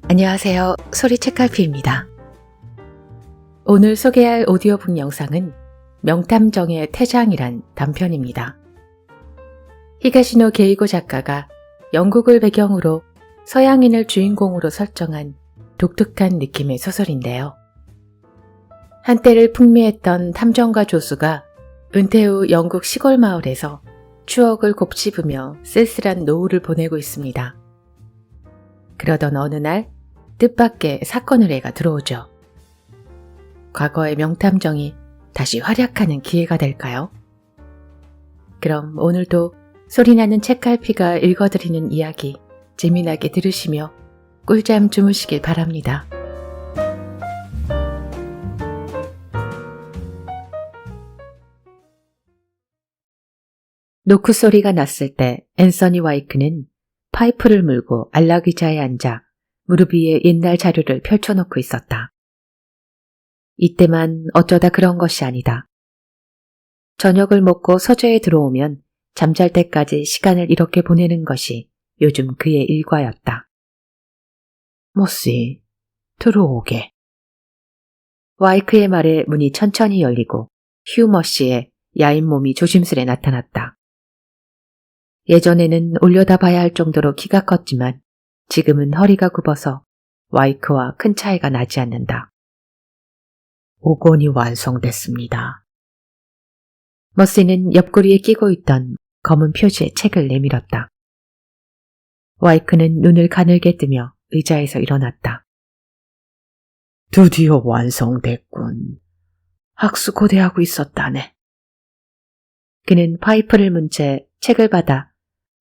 안녕하세요. 소리 책갈피입니다. 오늘 소개할 오디오북 영상은 명탐정의 퇴장이란 단편입니다. 히가시노 게이고 작가가 영국을 배경으로 서양인을 주인공으로 설정한 독특한 느낌의 소설인데요. 한때를 풍미했던 탐정가 조수가 은퇴 후 영국 시골 마을에서 추억을 곱씹으며 쓸쓸한 노후를 보내고 있습니다. 그러던 어느 날 뜻밖의 사건 의뢰가 들어오죠. 과거의 명탐정이 다시 활약하는 기회가 될까요? 그럼 오늘도 소리나는 책갈피가 읽어드리는 이야기 재미나게 들으시며 꿀잠 주무시길 바랍니다. 노크 소리가 났을 때 앤서니 와이크는 파이프를 물고 안락 의자에 앉아 무릎 위에 옛날 자료를 펼쳐놓고 있었다. 이때만 어쩌다 그런 것이 아니다. 저녁을 먹고 서재에 들어오면 잠잘 때까지 시간을 이렇게 보내는 것이 요즘 그의 일과였다. 모씨, 들어오게. 와이크의 말에 문이 천천히 열리고 휴 머씨의 야인 몸이 조심스레 나타났다. 예전에는 올려다봐야 할 정도로 키가 컸지만 지금은 허리가 굽어서 와이크와 큰 차이가 나지 않는다. 5권이 완성됐습니다. 머시는 옆구리에 끼고 있던 검은 표지의 책을 내밀었다. 와이크는 눈을 가늘게 뜨며 의자에서 일어났다. 드디어 완성됐군. 학수고대하고 있었다네. 그는 파이프를 문 채 책을 받아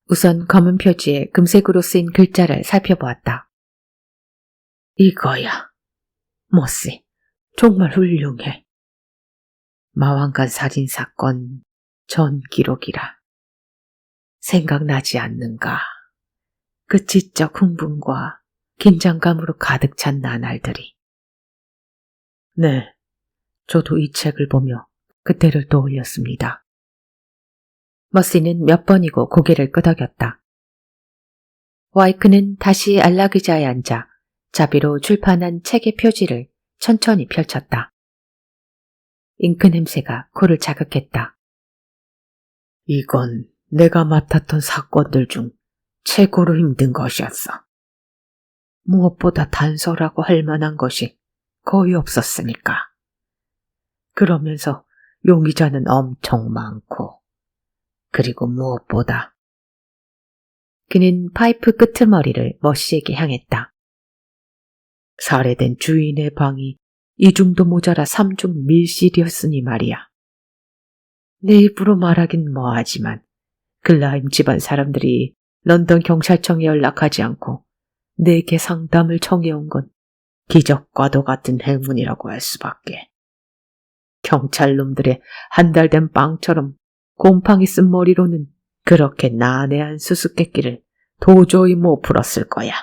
우선 검은 표지에 금색으로 쓰인 글자를 살펴보았다. 이거야. 모씨, 정말 훌륭해. 마왕간 살인사건 전 기록이라. 생각나지 않는가? 그 지적 흥분과 긴장감으로 가득 찬 나날들이. 네, 저도 이 책을 보며 그때를 떠올렸습니다. 머시는 몇 번이고 고개를 끄덕였다. 와이크는 다시 안락 의자에 앉아 자비로 출판한 책의 표지를 천천히 펼쳤다. 잉크 냄새가 코를 자극했다. 이건 내가 맡았던 사건들 중 최고로 힘든 것이었어. 무엇보다 단서라고 할 만한 것이 거의 없었으니까. 그러면서 용의자는 엄청 많고, 그리고 무엇보다 그는 파이프 끄트머리를 머시에게 향했다. 살해된 주인의 방이 이 정도 모자라 3중 밀실이었으니 말이야. 내 입으로 말하긴 뭐하지만 글라임 집안 사람들이 런던 경찰청에 연락하지 않고 내게 상담을 청해온 건 기적과도 같은 행운이라고 할 수밖에. 경찰놈들의 한 달 된 빵처럼 곰팡이 쓴 머리로는 그렇게 난해한 수수께끼를 도저히 못 풀었을 거야.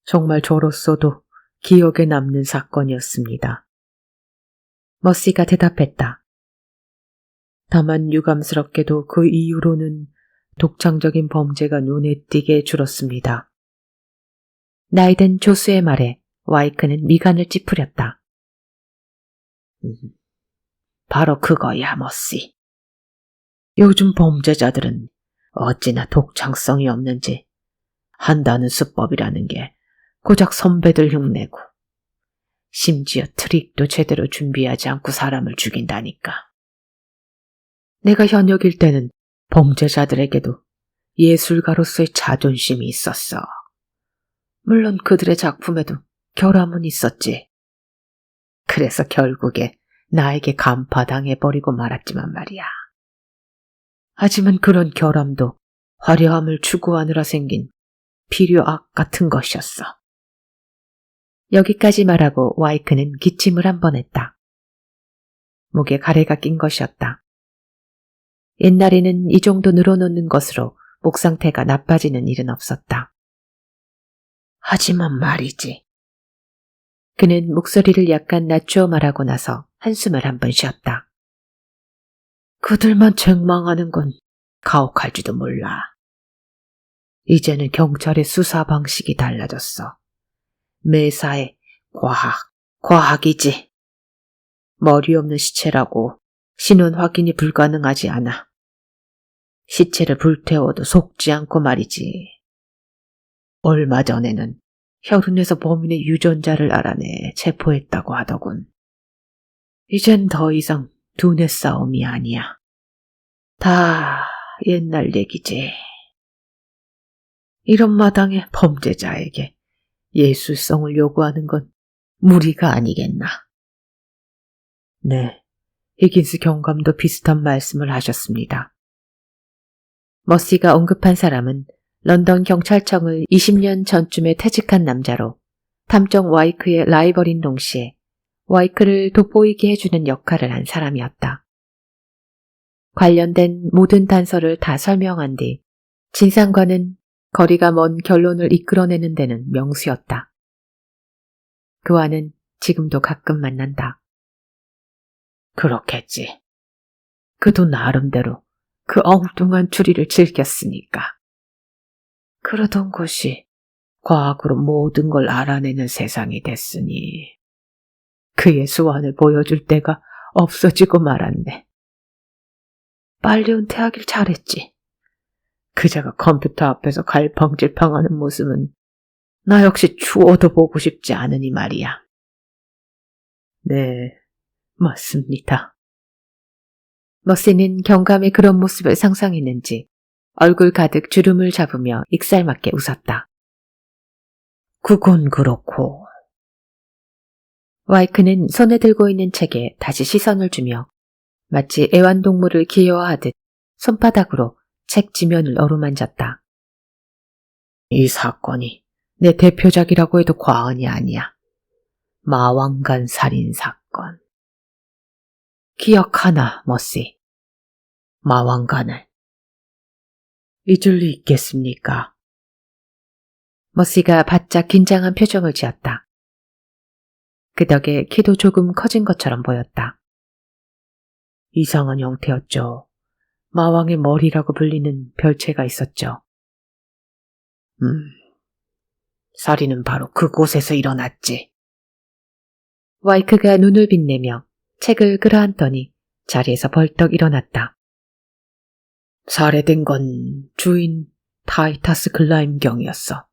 정말 저로서도 기억에 남는 사건이었습니다. 머시가 대답했다. 다만 유감스럽게도 그 이후로는 독창적인 범죄가 눈에 띄게 줄었습니다. 나이든 조수의 말에 와이크는 미간을 찌푸렸다. 바로 그거야, 머시. 요즘 범죄자들은 어찌나 독창성이 없는지 한다는 수법이라는 게 고작 선배들 흉내고 심지어 트릭도 제대로 준비하지 않고 사람을 죽인다니까. 내가 현역일 때는 범죄자들에게도 예술가로서의 자존심이 있었어. 물론 그들의 작품에도 결함은 있었지. 그래서 결국에 나에게 간파당해버리고 말았지만 말이야. 하지만 그런 결함도 화려함을 추구하느라 생긴 필요악 같은 것이었어. 여기까지 말하고 와이크는 기침을 한 번 했다. 목에 가래가 낀 것이었다. 옛날에는 이 정도 늘어놓는 것으로 목 상태가 나빠지는 일은 없었다. 하지만 말이지. 그는 목소리를 약간 낮추어 말하고 나서 한숨을 한 번 쉬었다. 그들만 책망하는 건 가혹할지도 몰라. 이제는 경찰의 수사 방식이 달라졌어. 매사에 과학이지. 머리 없는 시체라고 신원 확인이 불가능하지 않아. 시체를 불태워도 속지 않고 말이지. 얼마 전에는 혈흔에서 범인의 유전자를 알아내 체포했다고 하더군. 이젠 더 이상 두뇌 싸움이 아니야. 다 옛날 얘기지. 이런 마당에 범죄자에게 예술성을 요구하는 건 무리가 아니겠나. 네, 히긴스 경감도 비슷한 말씀을 하셨습니다. 머시가 언급한 사람은 런던 경찰청을 20년 전쯤에 퇴직한 남자로 탐정 와이크의 라이벌인 동시에 와이크를 돋보이게 해주는 역할을 한 사람이었다. 관련된 모든 단서를 다 설명한 뒤 진상과는 거리가 먼 결론을 이끌어내는 데는 명수였다. 그와는 지금도 가끔 만난다. 그렇겠지. 그도 나름대로 그 엉뚱한 추리를 즐겼으니까. 그러던 것이 과학으로 모든 걸 알아내는 세상이 됐으니 그의 수완을 보여줄 때가 없어지고 말았네. 빨리 은퇴하길 잘했지. 그자가 컴퓨터 앞에서 갈팡질팡하는 모습은 나 역시 추워도 보고 싶지 않으니 말이야. 네, 맞습니다. 머시는 경감의 그런 모습을 상상했는지 얼굴 가득 주름을 잡으며 익살맞게 웃었다. 그건 그렇고. 와이크는 손에 들고 있는 책에 다시 시선을 주며 마치 애완동물을 귀여워하듯 손바닥으로 책 지면을 어루만졌다. 이 사건이 내 대표작이라고 해도 과언이 아니야. 마왕간 살인사건. 기억하나, 머시? 마왕간을. 잊을 리 있겠습니까? 머시가 바짝 긴장한 표정을 지었다. 그 덕에 키도 조금 커진 것처럼 보였다. 이상한 형태였죠. 마왕의 머리라고 불리는 별채가 있었죠. 살인은 바로 그곳에서 일어났지. 와이크가 눈을 빛내며 책을 끌어안더니 자리에서 벌떡 일어났다. 살해된 건 주인 타이타스 글라임경이었어.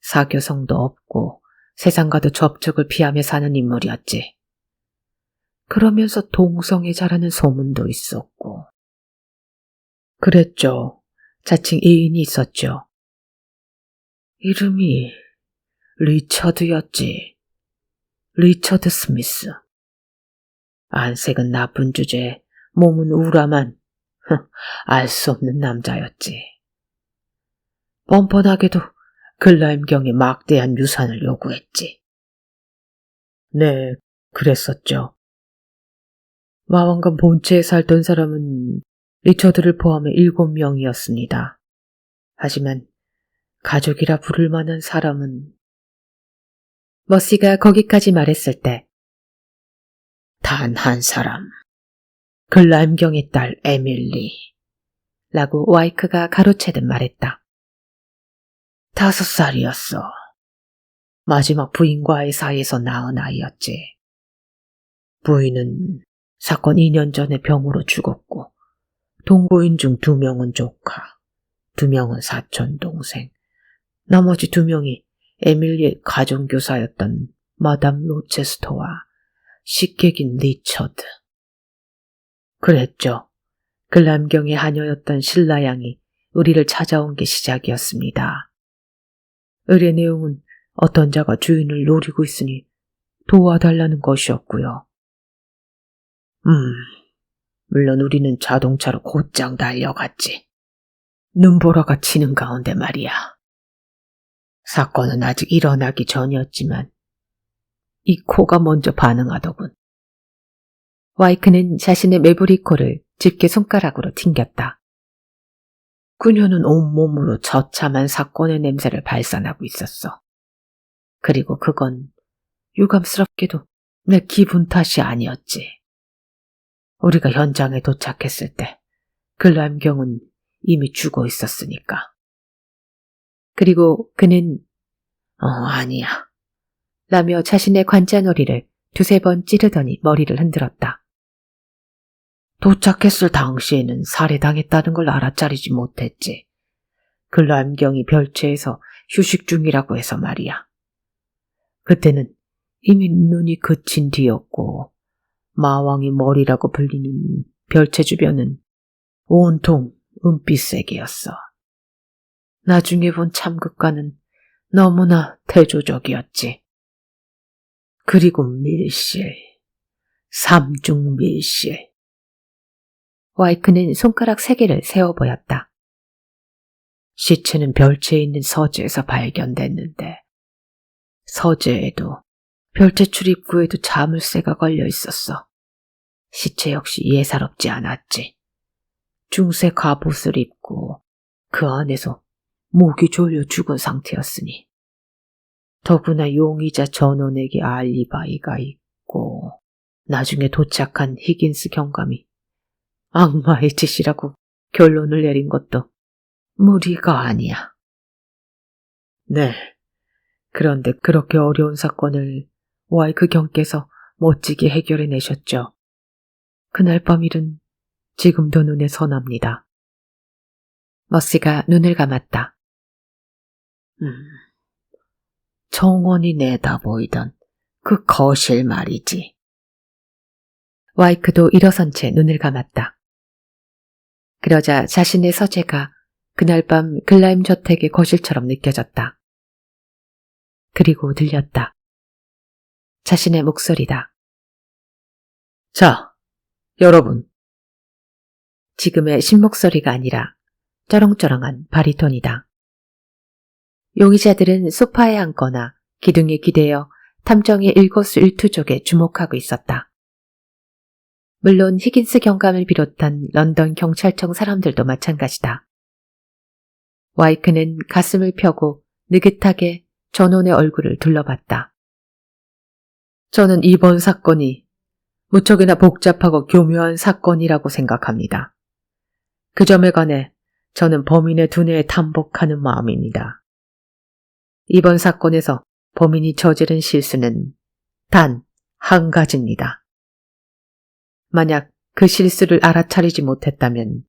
사교성도 없고 세상과도 접촉을 피하며 사는 인물이었지. 그러면서 동성애자라는 소문도 있었고. 그랬죠. 자칭 애인이 있었죠. 이름이 리처드였지. 리처드 스미스. 안색은 나쁜 주제에 몸은 우람한 알 수 없는 남자였지. 뻔뻔하게도 글라임경에 막대한 유산을 요구했지. 네, 그랬었죠. 마왕간 본체에 살던 사람은 리처드를 포함해 7명이었습니다. 하지만 가족이라 부를 만한 사람은 머시가 거기까지 말했을 때 단 한 사람, 글라임경의 딸 에밀리 라고 와이크가 가로채듯 말했다. 5살이었어. 마지막 부인과의 사이에서 낳은 아이였지. 부인은 사건 2년 전에 병으로 죽었고 동거인 중 2명은 조카, 2명은 사촌 동생, 나머지 2명이 에밀리의 가정교사였던 마담 로체스터와 식객인 리처드. 그랬죠. 글라임경의 하녀였던 신라양이 우리를 찾아온 게 시작이었습니다. 의뢰 내용은 어떤 자가 주인을 노리고 있으니 도와달라는 것이었고요. 물론 우리는 자동차로 곧장 달려갔지. 눈보라가 치는 가운데 말이야. 사건은 아직 일어나기 전이었지만 이 코가 먼저 반응하더군. 와이크는 자신의 매부리 코를 집게 손가락으로 튕겼다. 그녀는 온몸으로 처참한 사건의 냄새를 발산하고 있었어. 그리고 그건 유감스럽게도 내 기분 탓이 아니었지. 우리가 현장에 도착했을 때 글라임경은 이미 죽어 있었으니까. 그리고 그는 아니야. 라며 자신의 관자놀이를 두세 번 찌르더니 머리를 흔들었다. 도착했을 당시에는 살해당했다는 걸 알아차리지 못했지. 글라임경이 별채에서 휴식 중이라고 해서 말이야. 그때는 이미 눈이 그친 뒤였고 마왕의 머리라고 불리는 별채 주변은 온통 은빛색이었어. 나중에 본 참극과는 너무나 대조적이었지. 그리고 밀실, 삼중 밀실. 와이크는 손가락 3개를 세워 보였다. 시체는 별채에 있는 서재에서 발견됐는데 서재에도 별채 출입구에도 자물쇠가 걸려 있었어. 시체 역시 예사롭지 않았지. 중세 갑옷을 입고 그 안에서 목이 졸려 죽은 상태였으니 더구나 용의자 전원에게 알리바이가 있고 나중에 도착한 히긴스 경감이 악마의 짓이라고 결론을 내린 것도 무리가 아니야. 네, 그런데 그렇게 어려운 사건을 와이크 경께서 멋지게 해결해내셨죠. 그날 밤 일은 지금도 눈에 선합니다. 머시가 눈을 감았다. 정원이 내다보이던 그 거실 말이지. 와이크도 일어선 채 눈을 감았다. 그러자 자신의 서재가 그날 밤 글라임 저택의 거실처럼 느껴졌다. 그리고 들렸다. 자신의 목소리다. 자, 여러분. 지금의 신목소리가 아니라 쩌렁쩌렁한 바리톤이다. 용의자들은 소파에 앉거나 기둥에 기대어 탐정의 일거수일투족에 주목하고 있었다. 물론 히긴스 경감을 비롯한 런던 경찰청 사람들도 마찬가지다. 와이크는 가슴을 펴고 느긋하게 전원의 얼굴을 둘러봤다. 저는 이번 사건이 무척이나 복잡하고 교묘한 사건이라고 생각합니다. 그 점에 관해 저는 범인의 두뇌에 탐복하는 마음입니다. 이번 사건에서 범인이 저지른 실수는 단 한 가지입니다. 만약 그 실수를 알아차리지 못했다면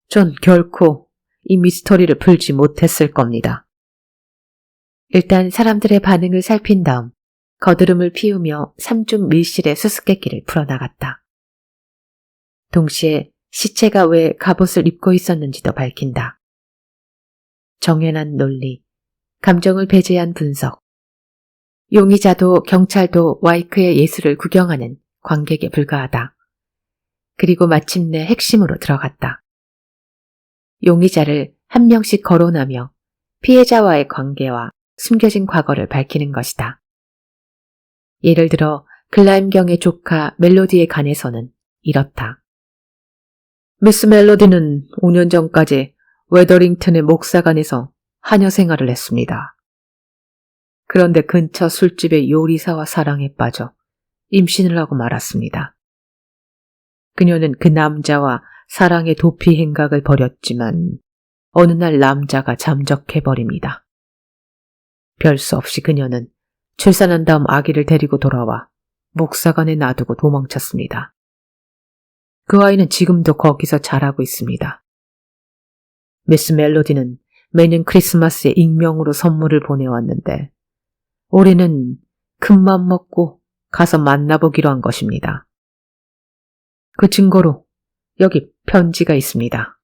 전 결코 이 미스터리를 풀지 못했을 겁니다. 일단 사람들의 반응을 살핀 다음 거드름을 피우며 3중 밀실의 수수께끼를 풀어나갔다. 동시에 시체가 왜 갑옷을 입고 있었는지도 밝힌다. 정연한 논리, 감정을 배제한 분석, 용의자도 경찰도 와이크의 예술을 구경하는 관객에 불과하다. 그리고 마침내 핵심으로 들어갔다. 용의자를 한 명씩 거론하며 피해자와의 관계와 숨겨진 과거를 밝히는 것이다. 예를 들어 글라임경의 조카 멜로디에 관해서는 이렇다. 미스 멜로디는 5년 전까지 웨더링턴의 목사관에서 하녀 생활을 했습니다. 그런데 근처 술집의 요리사와 사랑에 빠져 임신을 하고 말았습니다. 그녀는 그 남자와 사랑의 도피 행각을 벌였지만 어느 날 남자가 잠적해버립니다. 별 수 없이 그녀는 출산한 다음 아기를 데리고 돌아와 목사관에 놔두고 도망쳤습니다. 그 아이는 지금도 거기서 자라고 있습니다. 미스 멜로디는 매년 크리스마스에 익명으로 선물을 보내왔는데 올해는 큰맘 먹고 가서 만나보기로 한 것입니다. 그 증거로 여기 편지가 있습니다.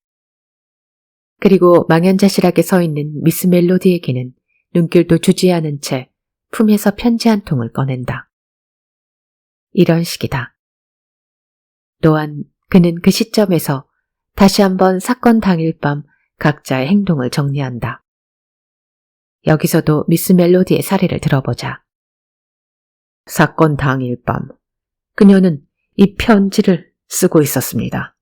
그리고 망연자실하게 서 있는 미스 멜로디에게는 눈길도 주지 않은 채 품에서 편지 한 통을 꺼낸다. 이런 식이다. 또한 그는 그 시점에서 다시 한번 사건 당일 밤 각자의 행동을 정리한다. 여기서도 미스 멜로디의 사례를 들어보자. 사건 당일 밤 그녀는 이 편지를 쓰고 있었습니다.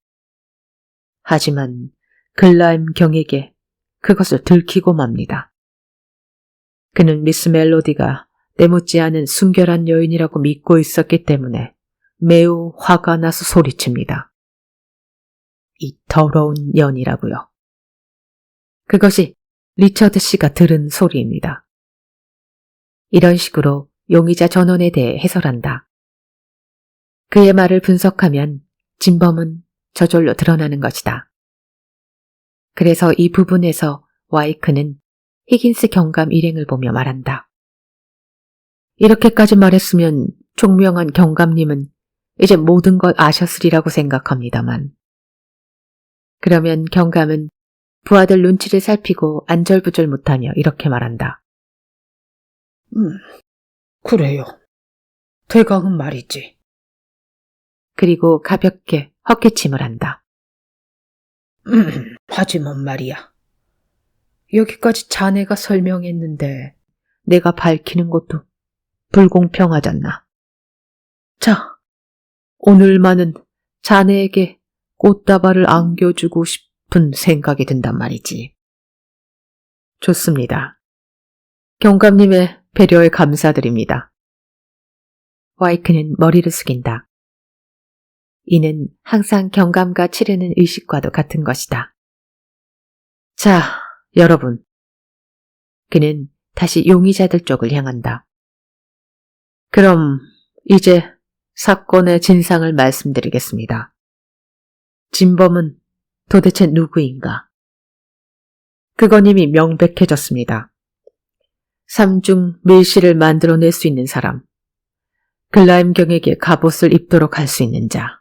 하지만 글라임 경에게 그것을 들키고 맙니다. 그는 미스 멜로디가 때묻지 않은 순결한 여인이라고 믿고 있었기 때문에 매우 화가 나서 소리칩니다. 이 더러운 년이라고요. 그것이 리처드 씨가 들은 소리입니다. 이런 식으로 용의자 전원에 대해 해설한다. 그의 말을 분석하면 진범은 저절로 드러나는 것이다. 그래서 이 부분에서 와이크는 히긴스 경감 일행을 보며 말한다. 이렇게까지 말했으면 총명한 경감님은 이제 모든 걸 아셨으리라고 생각합니다만. 그러면 경감은 부하들 눈치를 살피고 안절부절 못하며 이렇게 말한다. 그래요. 대강은 말이지. 그리고 가볍게 헛기침을 한다. 하지만 말이야. 여기까지 자네가 설명했는데 내가 밝히는 것도 불공평하잖나. 자, 오늘만은 자네에게 꽃다발을 안겨주고 싶은 생각이 든단 말이지. 좋습니다. 경감님의 배려에 감사드립니다. 와이크는 머리를 숙인다. 이는 항상 경감과 치르는 의식과도 같은 것이다. 자, 여러분. 그는 다시 용의자들 쪽을 향한다. 그럼 이제 사건의 진상을 말씀드리겠습니다. 진범은 도대체 누구인가? 그건 이미 명백해졌습니다. 삼중 밀실을 만들어낼 수 있는 사람, 글라임경에게 갑옷을 입도록 할 수 있는 자,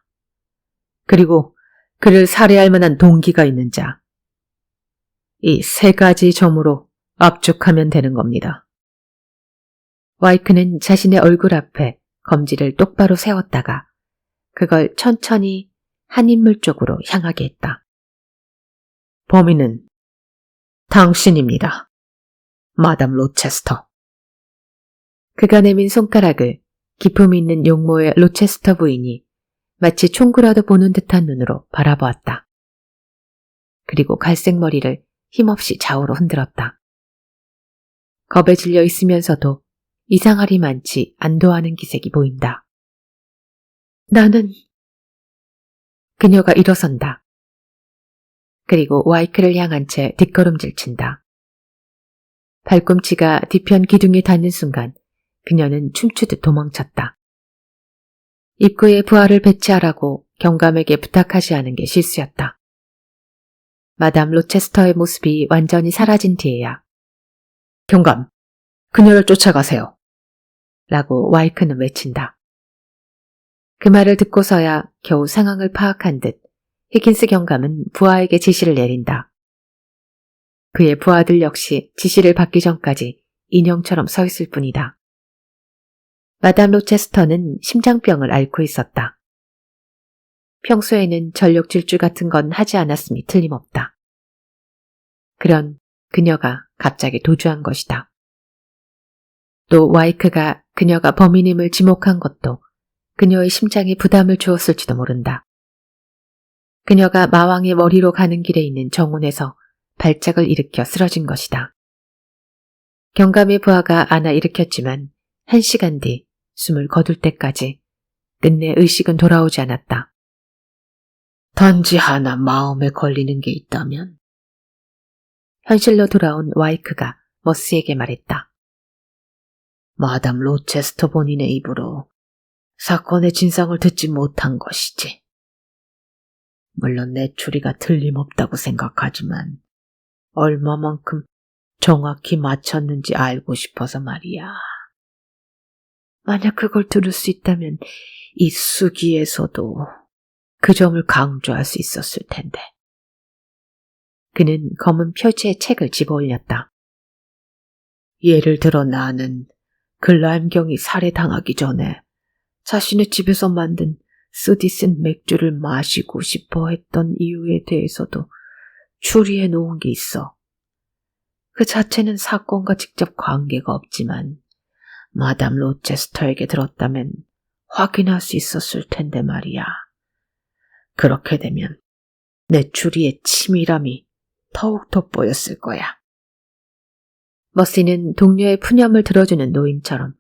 그리고 그를 살해할 만한 동기가 있는 자. 이 세 가지 점으로 압축하면 되는 겁니다. 와이크는 자신의 얼굴 앞에 검지를 똑바로 세웠다가 그걸 천천히 한 인물 쪽으로 향하게 했다. 범인은 당신입니다. 마담 로체스터. 그가 내민 손가락을 기품 있는 용모의 로체스터 부인이 마치 총구라도 보는 듯한 눈으로 바라보았다. 그리고 갈색 머리를 힘없이 좌우로 흔들었다. 겁에 질려 있으면서도 이상하리만치 안도하는 기색이 보인다. 나는... 그녀가 일어선다. 그리고 와이크를 향한 채 뒷걸음질 친다. 발꿈치가 뒤편 기둥에 닿는 순간 그녀는 춤추듯 도망쳤다. 입구에 부하를 배치하라고 경감에게 부탁하지 않은 게 실수였다. 마담 로체스터의 모습이 완전히 사라진 뒤에야 경감, 그녀를 쫓아가세요. 라고 와이크는 외친다. 그 말을 듣고서야 겨우 상황을 파악한 듯 히긴스 경감은 부하에게 지시를 내린다. 그의 부하들 역시 지시를 받기 전까지 인형처럼 서 있을 뿐이다. 마담 로체스터는 심장병을 앓고 있었다. 평소에는 전력 질주 같은 건 하지 않았음이 틀림없다. 그런 그녀가 갑자기 도주한 것이다. 또 와이크가 그녀가 범인임을 지목한 것도 그녀의 심장에 부담을 주었을지도 모른다. 그녀가 마왕의 머리로 가는 길에 있는 정원에서 발작을 일으켜 쓰러진 것이다. 경감의 부하가 안아 일으켰지만 1시간 뒤 숨을 거둘 때까지 끝내 의식은 돌아오지 않았다. 단지 하나 마음에 걸리는 게 있다면? 현실로 돌아온 와이크가 머스에게 말했다. 마담 로체스터 본인의 입으로 사건의 진상을 듣지 못한 것이지. 물론 내 추리가 틀림없다고 생각하지만 얼마만큼 정확히 맞췄는지 알고 싶어서 말이야. 만약 그걸 들을 수 있다면 이 수기에서도 그 점을 강조할 수 있었을 텐데. 그는 검은 표지에 책을 집어올렸다. 예를 들어 나는 글라임경이 살해당하기 전에 자신의 집에서 만든 쓰디쓴 맥주를 마시고 싶어 했던 이유에 대해서도 추리해 놓은 게 있어. 그 자체는 사건과 직접 관계가 없지만 마담 로체스터에게 들었다면 확인할 수 있었을 텐데 말이야. 그렇게 되면 내 추리의 치밀함이 더욱 돋보였을 거야. 머시는 동료의 푸념을 들어주는 노인처럼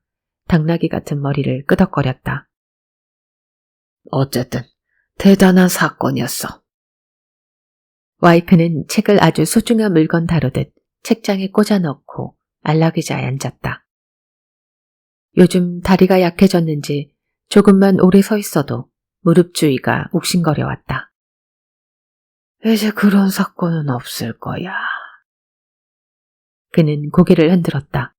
당나귀 같은 머리를 끄덕거렸다. 어쨌든 대단한 사건이었어. 와이크는 책을 아주 소중한 물건 다루듯 책장에 꽂아 넣고 안락의자에 앉았다. 요즘 다리가 약해졌는지 조금만 오래 서 있어도 무릎 주위가 욱신거려 왔다. 이제 그런 사건은 없을 거야. 그는 고개를 흔들었다.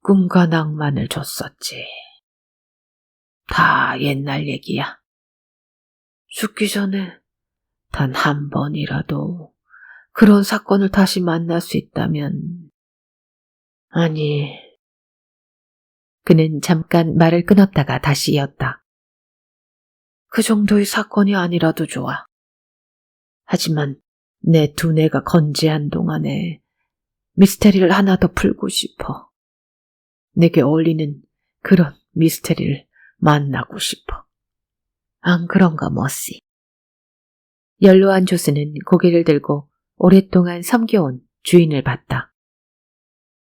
꿈과 낭만을 줬었지. 다 옛날 얘기야. 죽기 전에 단 한 번이라도 그런 사건을 다시 만날 수 있다면... 아니... 그는 잠깐 말을 끊었다가 다시 이었다. 그 정도의 사건이 아니라도 좋아. 하지만 내 두뇌가 건재한 동안에 미스테리를 하나 더 풀고 싶어. 내게 어울리는 그런 미스테리를 만나고 싶어. 안 그런가, 머시? 연로한 조스는 고개를 들고 오랫동안 섬겨온 주인을 봤다.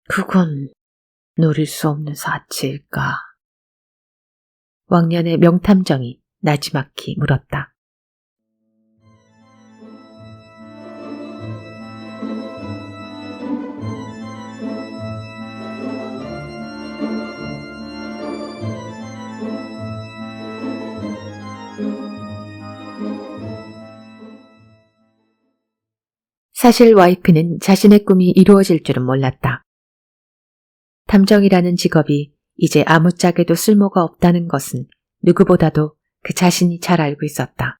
그건 누릴 수 없는 사치일까? 왕년의 명탐정이 나지막히 물었다. 사실 와이크는 자신의 꿈이 이루어질 줄은 몰랐다. 탐정이라는 직업이 이제 아무짝에도 쓸모가 없다는 것은 누구보다도 그 자신이 잘 알고 있었다.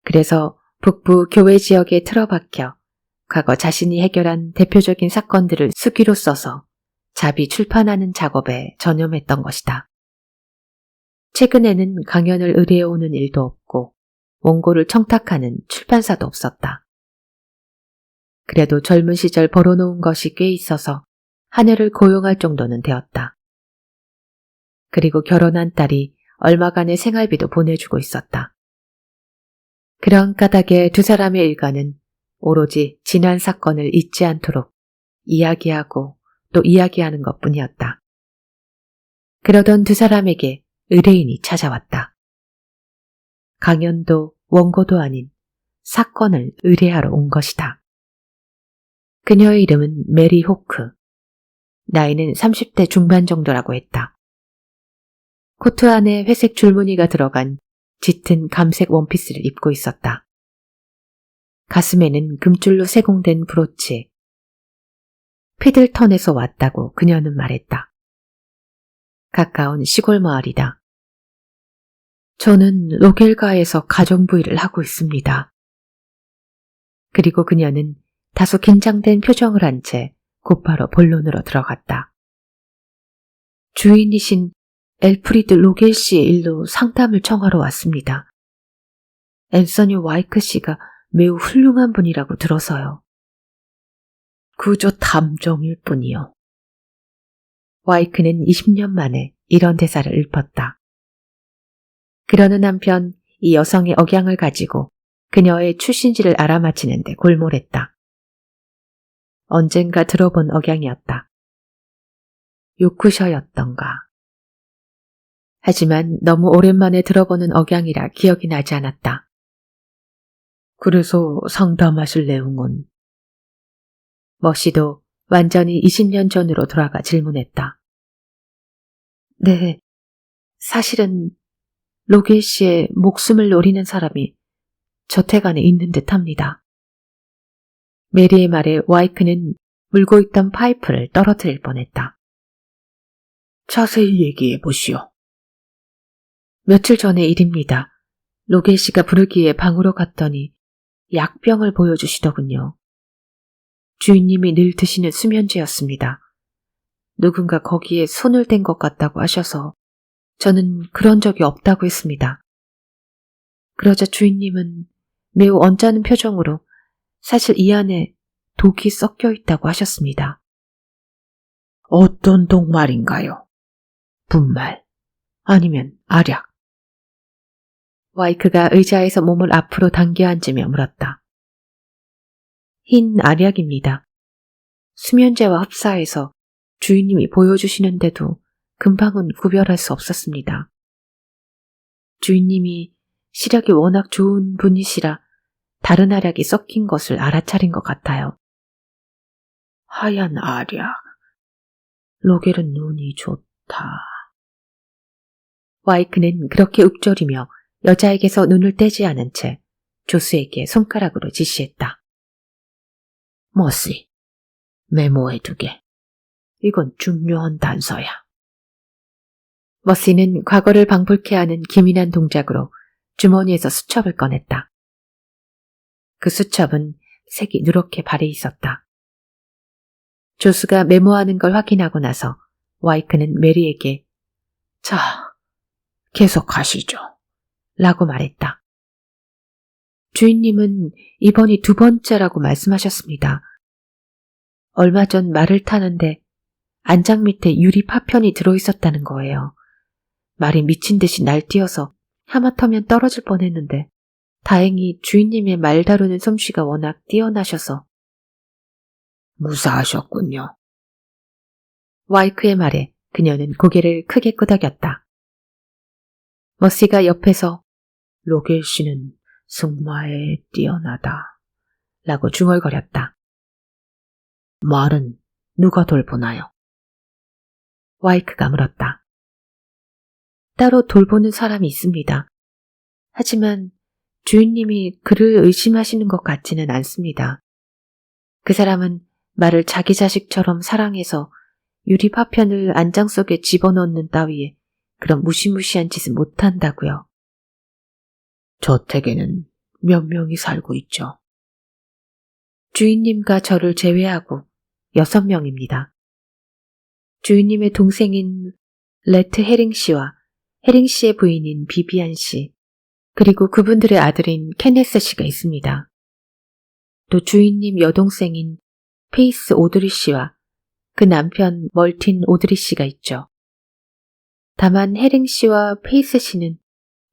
그래서 북부 교외 지역에 틀어박혀 과거 자신이 해결한 대표적인 사건들을 수기로 써서 자비 출판하는 작업에 전념했던 것이다. 최근에는 강연을 의뢰해오는 일도 없고 원고를 청탁하는 출판사도 없었다. 그래도 젊은 시절 벌어놓은 것이 꽤 있어서 하늘을 고용할 정도는 되었다. 그리고 결혼한 딸이 얼마간의 생활비도 보내주고 있었다. 그런 까닭에 두 사람의 일가는 오로지 지난 사건을 잊지 않도록 이야기하고 또 이야기하는 것뿐이었다. 그러던 두 사람에게 의뢰인이 찾아왔다. 강연도 원고도 아닌 사건을 의뢰하러 온 것이다. 그녀의 이름은 메리 호크. 나이는 30대 중반 정도라고 했다. 코트 안에 회색 줄무늬가 들어간 짙은 감색 원피스를 입고 있었다. 가슴에는 금줄로 세공된 브로치. 피들턴에서 왔다고 그녀는 말했다. 가까운 시골 마을이다. 저는 로겔가에서 가정부 일을 하고 있습니다. 그리고 그녀는 다소 긴장된 표정을 한 채 곧바로 본론으로 들어갔다. 주인이신 엘프리드 로겔 씨의 일로 상담을 청하러 왔습니다. 앤서니 와이크 씨가 매우 훌륭한 분이라고 들어서요. 그저 탐정일 뿐이요. 와이크는 20년 만에 이런 대사를 읊었다. 그러는 한편 이 여성의 억양을 가지고 그녀의 출신지를 알아맞히는데 골몰했다. 언젠가 들어본 억양이었다. 요크셔였던가. 하지만 너무 오랜만에 들어보는 억양이라 기억이 나지 않았다. 그래서 상담하실 내용은? 머시도 완전히 20년 전으로 돌아가 질문했다. 네, 사실은 로겔 씨의 목숨을 노리는 사람이 저택 안에 있는 듯합니다. 메리의 말에 와이크는 물고 있던 파이프를 떨어뜨릴 뻔했다. 자세히 얘기해 보시오. 며칠 전의 일입니다. 로겔 씨가 부르기에 방으로 갔더니 약병을 보여주시더군요. 주인님이 늘 드시는 수면제였습니다. 누군가 거기에 손을 댄 것 같다고 하셔서 저는 그런 적이 없다고 했습니다. 그러자 주인님은 매우 언짢은 표정으로 사실 이 안에 독이 섞여 있다고 하셨습니다. 어떤 독 말인가요? 분말 아니면 알약? 와이크가 의자에서 몸을 앞으로 당겨 앉으며 물었다. 흰 알약입니다. 수면제와 흡사해서 주인님이 보여주시는데도 금방은 구별할 수 없었습니다. 주인님이 시력이 워낙 좋은 분이시라 다른 알약이 섞인 것을 알아차린 것 같아요. 하얀 알약. 로겔은 눈이 좋다. 와이크는 그렇게 욱조리며 여자에게서 눈을 떼지 않은 채 조스에게 손가락으로 지시했다. 머시, 메모해두게. 이건 중요한 단서야. 머시는 과거를 방불케 하는 기민한 동작으로 주머니에서 수첩을 꺼냈다. 그 수첩은 색이 누렇게 발해 있었다. 조스가 메모하는 걸 확인하고 나서 와이크는 메리에게 자, 계속하시죠. 라고 말했다. 주인님은 이번이 2번째라고 말씀하셨습니다. 얼마 전 말을 타는데 안장 밑에 유리 파편이 들어있었다는 거예요. 말이 미친 듯이 날뛰어서 하마터면 떨어질 뻔했는데 다행히 주인님의 말 다루는 솜씨가 워낙 뛰어나셔서. 무사하셨군요. 와이크의 말에 그녀는 고개를 크게 끄덕였다. 머시가 옆에서 로겔 씨는 승마에 뛰어나다 라고 중얼거렸다. 말은 누가 돌보나요? 와이크가 물었다. 따로 돌보는 사람이 있습니다. 하지만 주인님이 그를 의심하시는 것 같지는 않습니다. 그 사람은 말을 자기 자식처럼 사랑해서 유리 파편을 안장 속에 집어넣는 따위에 그런 무시무시한 짓은 못한다고요. 저택에는 몇 명이 살고 있죠. 주인님과 저를 제외하고 6명입니다. 주인님의 동생인 레트 헤링 씨와 헤링 씨의 부인인 비비안 씨, 그리고 그분들의 아들인 케네스 씨가 있습니다. 또 주인님 여동생인 페이스 오드리 씨와 그 남편 멀틴 오드리 씨가 있죠. 다만 헤링 씨와 페이스 씨는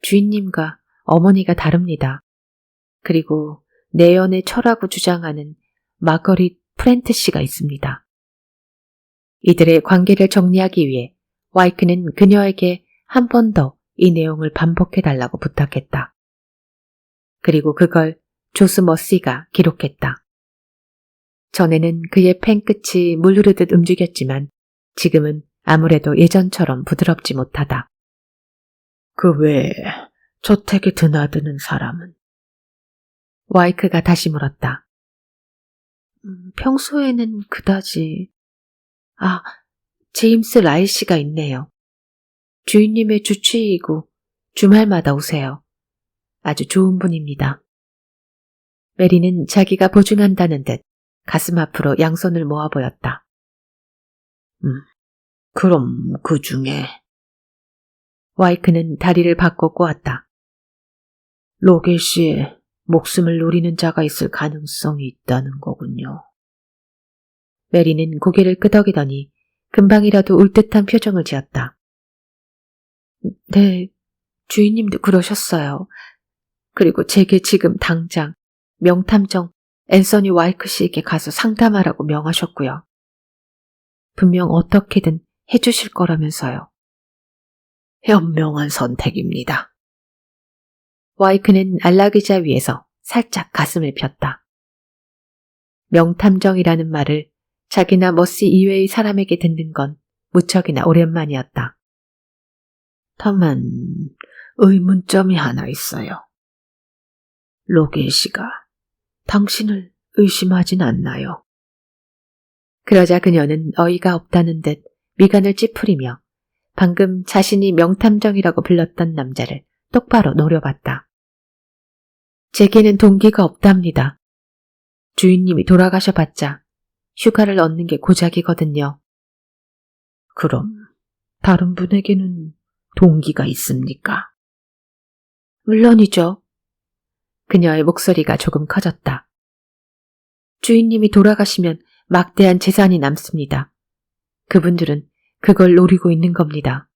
주인님과 어머니가 다릅니다. 그리고 내연의 처라고 주장하는 마거릿 프렌트 씨가 있습니다. 이들의 관계를 정리하기 위해 와이크는 그녀에게 한 번 더 이 내용을 반복해달라고 부탁했다. 그리고 그걸 조스 머시가 기록했다. 전에는 그의 펜 끝이 물 흐르듯 움직였지만 지금은 아무래도 예전처럼 부드럽지 못하다. 그 외에 저택에 드나드는 사람은? 와이크가 다시 물었다. 평소에는 그다지... 제임스 라이 씨가 있네요. 주인님의 주치의이고 주말마다 오세요. 아주 좋은 분입니다. 메리는 자기가 보증한다는 듯 가슴 앞으로 양손을 모아 보였다. 그럼 그 중에... 와이크는 다리를 바꿔 꼬았다. 로겔 씨의 목숨을 노리는 자가 있을 가능성이 있다는 거군요. 메리는 고개를 끄덕이더니 금방이라도 울 듯한 표정을 지었다. 네, 주인님도 그러셨어요. 그리고 제게 지금 당장 명탐정 앤서니 와이크 씨에게 가서 상담하라고 명하셨고요. 분명 어떻게든 해주실 거라면서요. 현명한 선택입니다. 와이크는 안락의자 위에서 살짝 가슴을 폈다. 명탐정이라는 말을 자기나 머시 이외의 사람에게 듣는 건 무척이나 오랜만이었다. 다만 의문점이 하나 있어요. 로겔 씨가 당신을 의심하진 않나요? 그러자 그녀는 어이가 없다는 듯 미간을 찌푸리며 방금 자신이 명탐정이라고 불렀던 남자를 똑바로 노려봤다. 제게는 동기가 없답니다. 주인님이 돌아가셔봤자 휴가를 얻는 게 고작이거든요. 그럼 다른 분에게는 동기가 있습니까? 물론이죠. 그녀의 목소리가 조금 커졌다. 주인님이 돌아가시면 막대한 재산이 남습니다. 그분들은 그걸 노리고 있는 겁니다.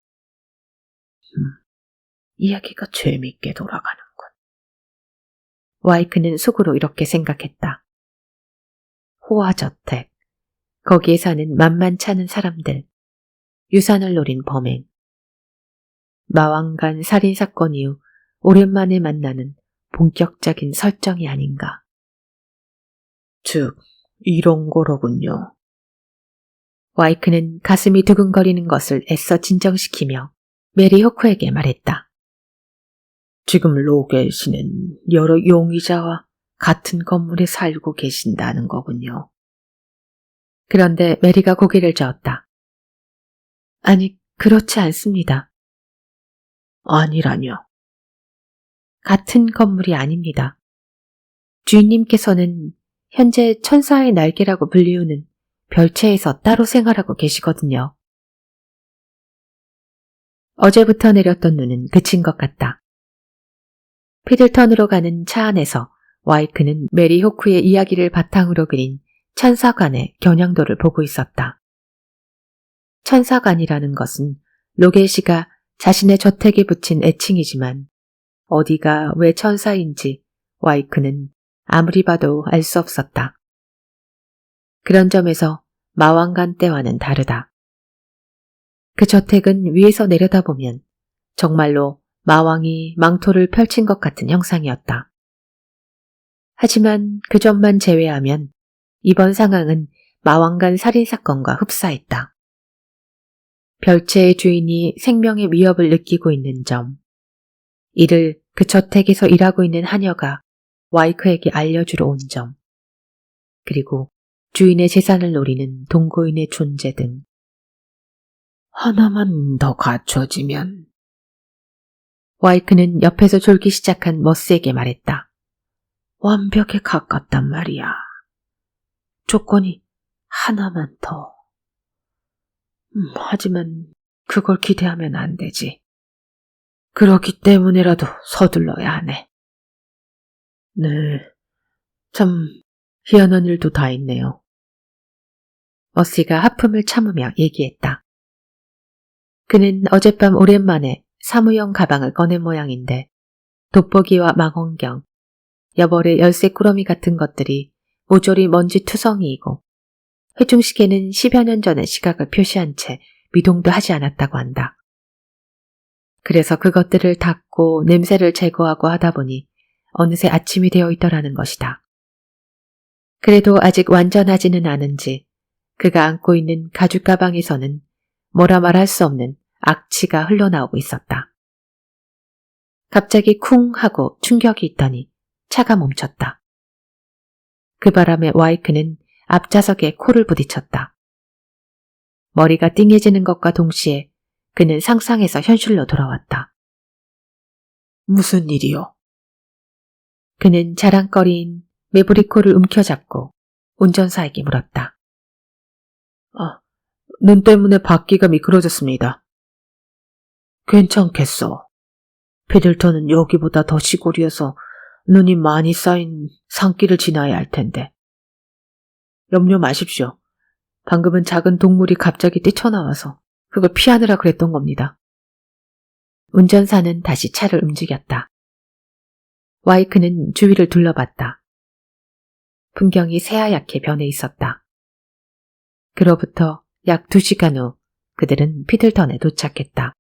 이야기가 재밌게 돌아가는군. 와이크는 속으로 이렇게 생각했다. 호화저택, 거기에 사는 만만찮은 사람들, 유산을 노린 범행, 마왕간 살인사건 이후 오랜만에 만나는 본격적인 설정이 아닌가. 즉, 이런 거로군요. 와이크는 가슴이 두근거리는 것을 애써 진정시키며 메리 호크에게 말했다. 지금 로겔 씨는 여러 용의자와 같은 건물에 살고 계신다는 거군요. 그런데 메리가 고개를 저었다. 아니, 그렇지 않습니다. 아니라뇨. 같은 건물이 아닙니다. 주인님께서는 현재 천사의 날개라고 불리우는 별채에서 따로 생활하고 계시거든요. 어제부터 내렸던 눈은 그친 것 같다. 피들턴으로 가는 차 안에서 와이크는 메리 호크의 이야기를 바탕으로 그린 천사관의 겨냥도를 보고 있었다. 천사관이라는 것은 로겔 씨가 자신의 저택에 붙인 애칭이지만 어디가 왜 천사인지 와이크는 아무리 봐도 알 수 없었다. 그런 점에서 마왕간 때와는 다르다. 그 저택은 위에서 내려다보면 정말로 마왕이 망토를 펼친 것 같은 형상이었다. 하지만 그 점만 제외하면 이번 상황은 마왕간 살인사건과 흡사했다. 별채의 주인이 생명의 위협을 느끼고 있는 점, 이를 그 저택에서 일하고 있는 하녀가 와이크에게 알려주러 온 점, 그리고 주인의 재산을 노리는 동거인의 존재 등. 하나만 더 갖춰지면. 와이크는 옆에서 졸기 시작한 머스에게 말했다. 완벽에 가깝단 말이야. 조건이 하나만 더. 하지만 그걸 기대하면 안 되지. 그렇기 때문에라도 서둘러야 하네. 네, 참 희한한 일도 다 있네요. 머시가 하품을 참으며 얘기했다. 그는 어젯밤 오랜만에 사무용 가방을 꺼낸 모양인데 돋보기와 망원경, 여벌의 열쇠 꾸러미 같은 것들이 모조리 먼지 투성이이고 회중식에는 10여 년 전의 시각을 표시한 채 미동도 하지 않았다고 한다. 그래서 그것들을 닦고 냄새를 제거하고 하다 보니 어느새 아침이 되어 있더라는 것이다. 그래도 아직 완전하지는 않은지 그가 안고 있는 가죽 가방에서는 뭐라 말할 수 없는 악취가 흘러나오고 있었다. 갑자기 쿵 하고 충격이 있더니 차가 멈췄다. 그 바람에 와이크는 앞좌석에 코를 부딪혔다. 머리가 띵해지는 것과 동시에 그는 상상에서 현실로 돌아왔다. 무슨 일이요? 그는 자랑거리인 메브리코를 움켜잡고 운전사에게 물었다. 눈 때문에 바퀴가 미끄러졌습니다. 괜찮겠어. 피들턴은 여기보다 더 시골이어서 눈이 많이 쌓인 산길을 지나야 할 텐데. 염려 마십시오. 방금은 작은 동물이 갑자기 뛰쳐나와서 그걸 피하느라 그랬던 겁니다. 운전사는 다시 차를 움직였다. 와이크는 주위를 둘러봤다. 풍경이 새하얗게 변해 있었다. 그로부터 약 2시간 후 그들은 피들턴에 도착했다.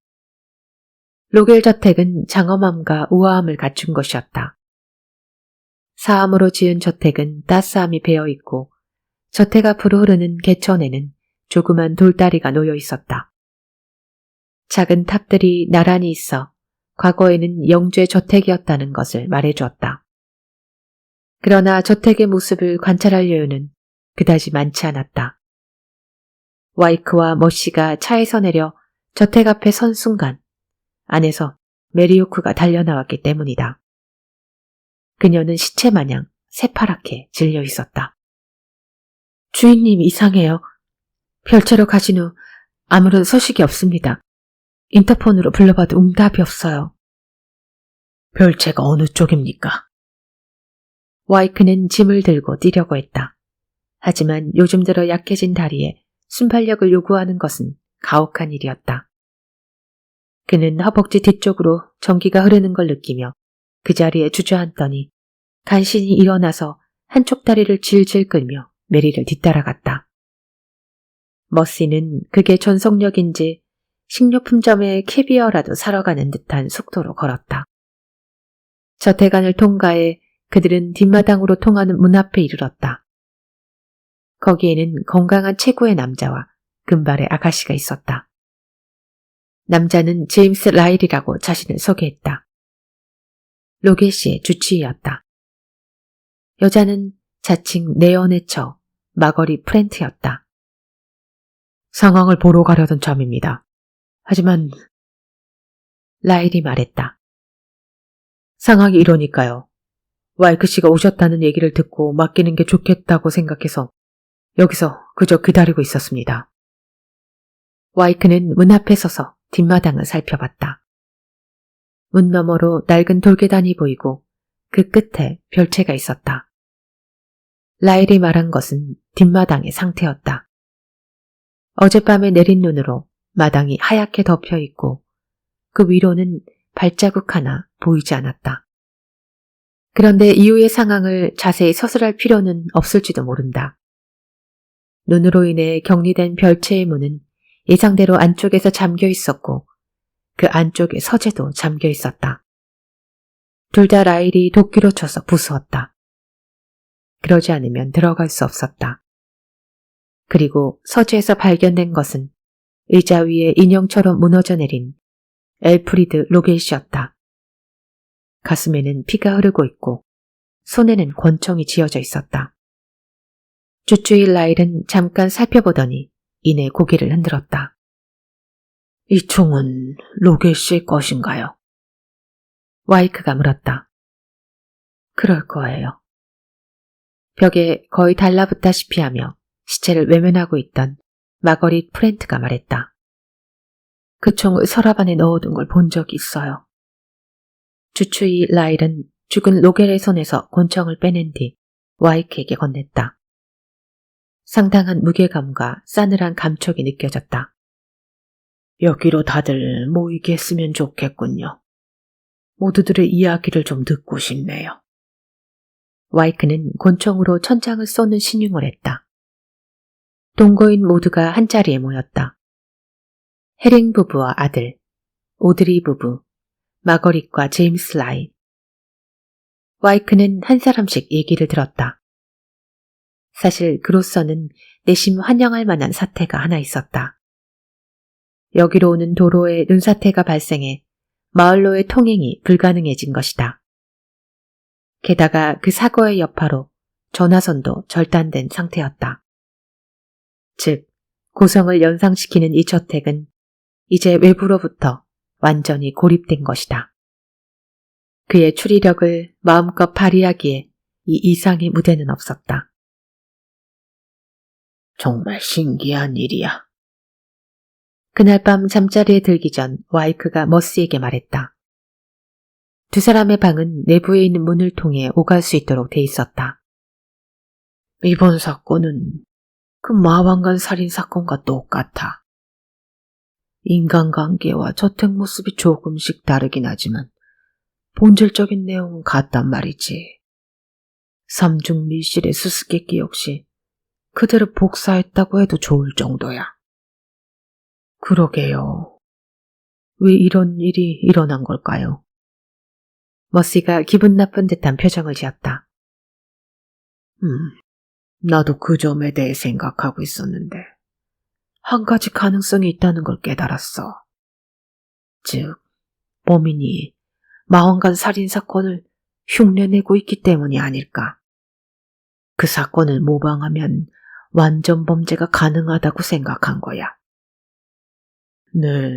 로겔 저택은 장엄함과 우아함을 갖춘 것이었다. 사암으로 지은 저택은 따스함이 배어있고 저택 앞으로 흐르는 개천에는 조그만 돌다리가 놓여 있었다. 작은 탑들이 나란히 있어 과거에는 영주의 저택이었다는 것을 말해주었다. 그러나 저택의 모습을 관찰할 여유는 그다지 많지 않았다. 와이크와 머시가 차에서 내려 저택 앞에 선 순간 안에서 메리오크가 달려나왔기 때문이다. 그녀는 시체 마냥 새파랗게 질려 있었다. 주인님 이상해요. 별채로 가신 후 아무런 소식이 없습니다. 인터폰으로 불러봐도 응답이 없어요. 별채가 어느 쪽입니까? 와이크는 짐을 들고 뛰려고 했다. 하지만 요즘 들어 약해진 다리에 순발력을 요구하는 것은 가혹한 일이었다. 그는 허벅지 뒤쪽으로 전기가 흐르는 걸 느끼며 그 자리에 주저앉더니 간신히 일어나서 한쪽 다리를 질질 끌며 메리를 뒤따라갔다. 머시는 그게 전속력인지 식료품점의 캐비어라도 사러 가는 듯한 속도로 걸었다. 저택안을 통과해 그들은 뒷마당으로 통하는 문 앞에 이르렀다. 거기에는 건강한 체구의 남자와 금발의 아가씨가 있었다. 남자는 제임스 라일이라고 자신을 소개했다. 로겟시의 주치의였다. 여자는 자칭 네어네처 마거리 프렌트였다. 상황을 보러 가려던 참입니다. 하지만 라일이 말했다. 상황이 이러니까요. 와이크 씨가 오셨다는 얘기를 듣고 맡기는 게 좋겠다고 생각해서 여기서 그저 기다리고 있었습니다. 와이크는 문 앞에 서서 뒷마당을 살펴봤다. 문 너머로 낡은 돌계단이 보이고 그 끝에 별채가 있었다. 라일이 말한 것은 뒷마당의 상태였다. 어젯밤에 내린 눈으로 마당이 하얗게 덮여 있고 그 위로는 발자국 하나 보이지 않았다. 그런데 이후의 상황을 자세히 서술할 필요는 없을지도 모른다. 눈으로 인해 격리된 별채의 문은 예상대로 안쪽에서 잠겨 있었고 그 안쪽에 서재도 잠겨 있었다. 둘 다 라일이 도끼로 쳐서 부수었다. 그러지 않으면 들어갈 수 없었다. 그리고 서재에서 발견된 것은 의자 위에 인형처럼 무너져 내린 엘프리드 로겟이었다. 가슴에는 피가 흐르고 있고 손에는 권총이 쥐어져 있었다. 주치의 라일은 잠깐 살펴보더니 이내 고개를 흔들었다. 이 총은 로겟의 것인가요? 와이크가 물었다. 그럴 거예요. 벽에 거의 달라붙다시피 하며 시체를 외면하고 있던 마거릿 프렌트가 말했다. 그 총을 서랍 안에 넣어둔 걸 본 적이 있어요. 주치의 라일은 죽은 로겔의 손에서 권총을 빼낸 뒤 와이크에게 건넸다. 상당한 무게감과 싸늘한 감촉이 느껴졌다. 여기로 다들 모이게 했으면 좋겠군요. 모두들의 이야기를 좀 듣고 싶네요. 와이크는 권총으로 천장을 쏘는 신용을 했다. 동거인 모두가 한자리에 모였다. 헤링 부부와 아들, 오드리 부부, 마거릿과 제임스 라일. 와이크는 한 사람씩 얘기를 들었다. 사실 그로서는 내심 환영할 만한 사태가 하나 있었다. 여기로 오는 도로에 눈사태가 발생해 마을로의 통행이 불가능해진 것이다. 게다가 그 사고의 여파로 전화선도 절단된 상태였다. 즉, 고성을 연상시키는 이 저택은 이제 외부로부터 완전히 고립된 것이다. 그의 추리력을 마음껏 발휘하기에 이 이상의 무대는 없었다. 정말 신기한 일이야. 그날 밤 잠자리에 들기 전 와이크가 머스에게 말했다. 두 사람의 방은 내부에 있는 문을 통해 오갈 수 있도록 돼 있었다. 이번 사건은 그 마왕간 살인사건과 똑같아. 인간관계와 저택 모습이 조금씩 다르긴 하지만 본질적인 내용은 같단 말이지. 삼중 밀실의 수수께끼 역시 그대로 복사했다고 해도 좋을 정도야. 그러게요. 왜 이런 일이 일어난 걸까요? 머시가 기분 나쁜 듯한 표정을 지었다. 나도 그 점에 대해 생각하고 있었는데 한 가지 가능성이 있다는 걸 깨달았어. 즉, 범인이 마왕간 살인사건을 흉내내고 있기 때문이 아닐까. 그 사건을 모방하면 완전 범죄가 가능하다고 생각한 거야. 네,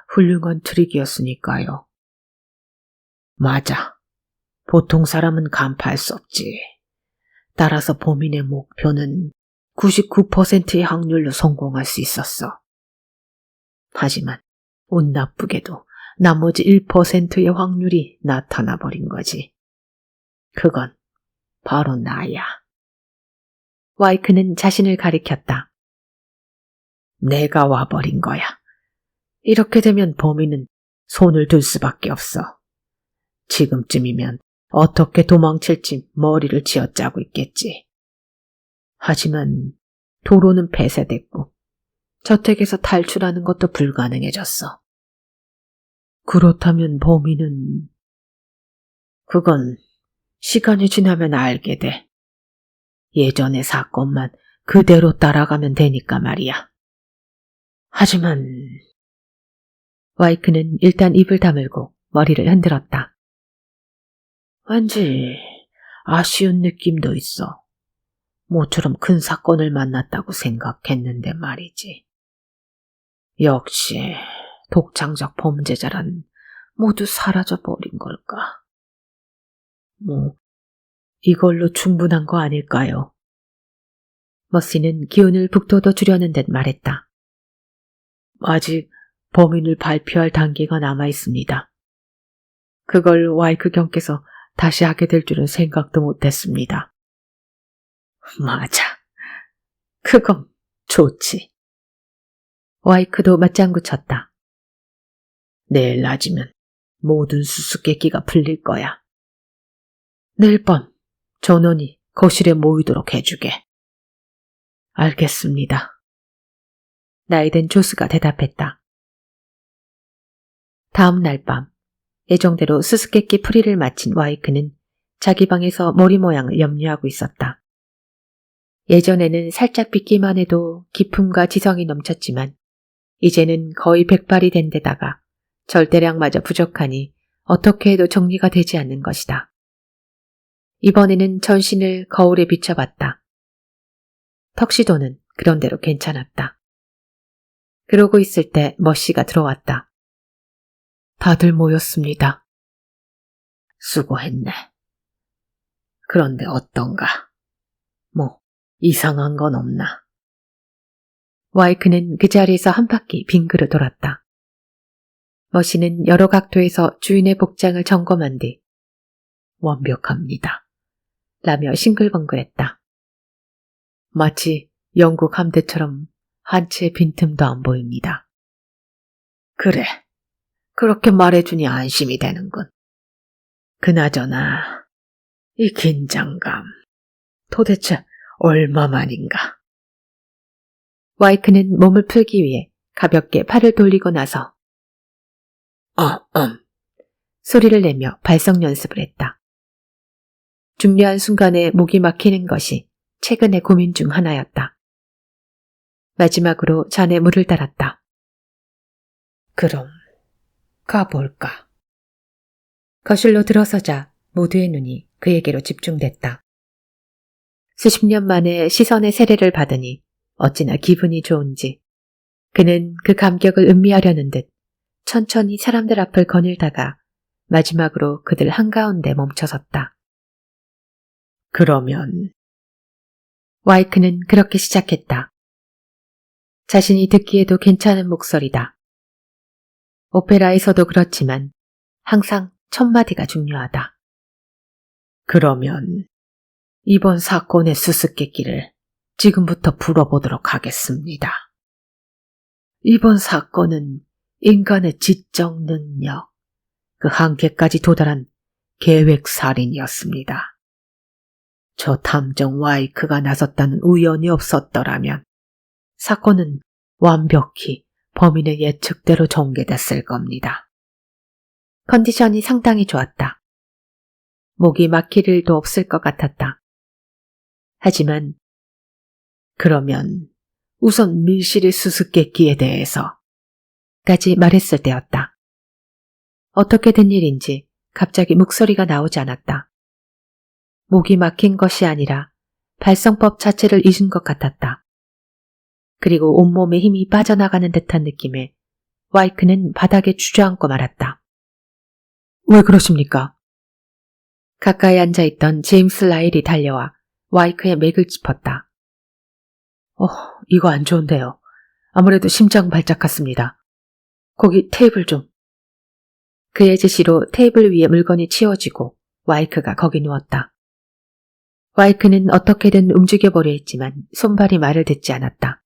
훌륭한 트릭이었으니까요. 맞아. 보통 사람은 간파할 수 없지. 따라서 범인의 목표는 99%의 확률로 성공할 수 있었어. 하지만 운 나쁘게도 나머지 1%의 확률이 나타나 버린 거지. 그건 바로 나야. 와이크는 자신을 가리켰다. 내가 와버린 거야. 이렇게 되면 범인은 손을 들 수밖에 없어. 지금쯤이면 어떻게 도망칠지 머리를 쥐어짜고 있겠지. 하지만 도로는 폐쇄됐고 저택에서 탈출하는 것도 불가능해졌어. 그렇다면 범인은... 그건 시간이 지나면 알게 돼. 예전의 사건만 그대로 따라가면 되니까 말이야. 하지만 와이크는 일단 입을 다물고 머리를 흔들었다. 왠지 아쉬운 느낌도 있어. 모처럼 큰 사건을 만났다고 생각했는데 말이지. 역시 독창적 범죄자란 모두 사라져버린 걸까? 이걸로 충분한 거 아닐까요? 머시는 기운을 북돋워 주려는 듯 말했다. 아직 범인을 발표할 단계가 남아 있습니다. 그걸 와이크 경께서 다시 하게 될 줄은 생각도 못했습니다. 맞아. 그건 좋지. 와이크도 맞장구 쳤다. 내일 낮이면 모든 수수께끼가 풀릴 거야. 내일 밤 전원이 거실에 모이도록 해주게. 알겠습니다. 나이든 조스가 대답했다. 다음 날 밤 예정대로 수수께끼 풀이를 마친 와이크는 자기 방에서 머리 모양을 염려하고 있었다. 예전에는 살짝 빗기만 해도 기품과 지성이 넘쳤지만 이제는 거의 백발이 된 데다가 절대량마저 부족하니 어떻게 해도 정리가 되지 않는 것이다. 이번에는 전신을 거울에 비춰봤다. 턱시도는 그런대로 괜찮았다. 그러고 있을 때 머시가 들어왔다. 다들 모였습니다. 수고했네. 그런데 어떤가? 이상한 건 없나? 와이크는 그 자리에서 한 바퀴 빙그르 돌았다. 머시는 여러 각도에서 주인의 복장을 점검한 뒤 완벽합니다. 라며 싱글벙글했다. 마치 영국 함대처럼 한 채의 빈틈도 안 보입니다. 그래, 그렇게 말해주니 안심이 되는군. 그나저나 이 긴장감 도대체 얼마만인가? 와이크는 몸을 풀기 위해 가볍게 팔을 돌리고 나서 소리를 내며 발성 연습을 했다. 중요한 순간에 목이 막히는 것이 최근의 고민 중 하나였다. 마지막으로 잔에 물을 따랐다. 그럼 가볼까? 거실로 들어서자 모두의 눈이 그에게로 집중됐다. 수십 년 만에 시선의 세례를 받으니 어찌나 기분이 좋은지 그는 그 감격을 음미하려는 듯 천천히 사람들 앞을 거닐다가 마지막으로 그들 한가운데 멈춰섰다. 그러면 와이크는 그렇게 시작했다. 자신이 듣기에도 괜찮은 목소리다. 오페라에서도 그렇지만 항상 첫 마디가 중요하다. 그러면 이번 사건의 수수께끼를 지금부터 풀어보도록 하겠습니다. 이번 사건은 인간의 지적 능력, 그 한계까지 도달한 계획살인이었습니다. 저 탐정 와이크가 나섰다는 우연이 없었더라면 사건은 완벽히 범인의 예측대로 전개됐을 겁니다. 컨디션이 상당히 좋았다. 목이 막힐 일도 없을 것 같았다. 하지만 그러면 우선 밀실의 수수께끼에 대해서까지 말했을 때였다. 어떻게 된 일인지 갑자기 목소리가 나오지 않았다. 목이 막힌 것이 아니라 발성법 자체를 잊은 것 같았다. 그리고 온몸에 힘이 빠져나가는 듯한 느낌에 와이크는 바닥에 주저앉고 말았다. 왜 그러십니까? 가까이 앉아있던 제임스 라일이 달려와 와이크의 맥을 짚었다. 이거 안 좋은데요. 아무래도 심장 발작 같습니다. 거기 테이블 좀. 그의 지시로 테이블 위에 물건이 치워지고 와이크가 거기 누웠다. 와이크는 어떻게든 움직여보려 했지만 손발이 말을 듣지 않았다.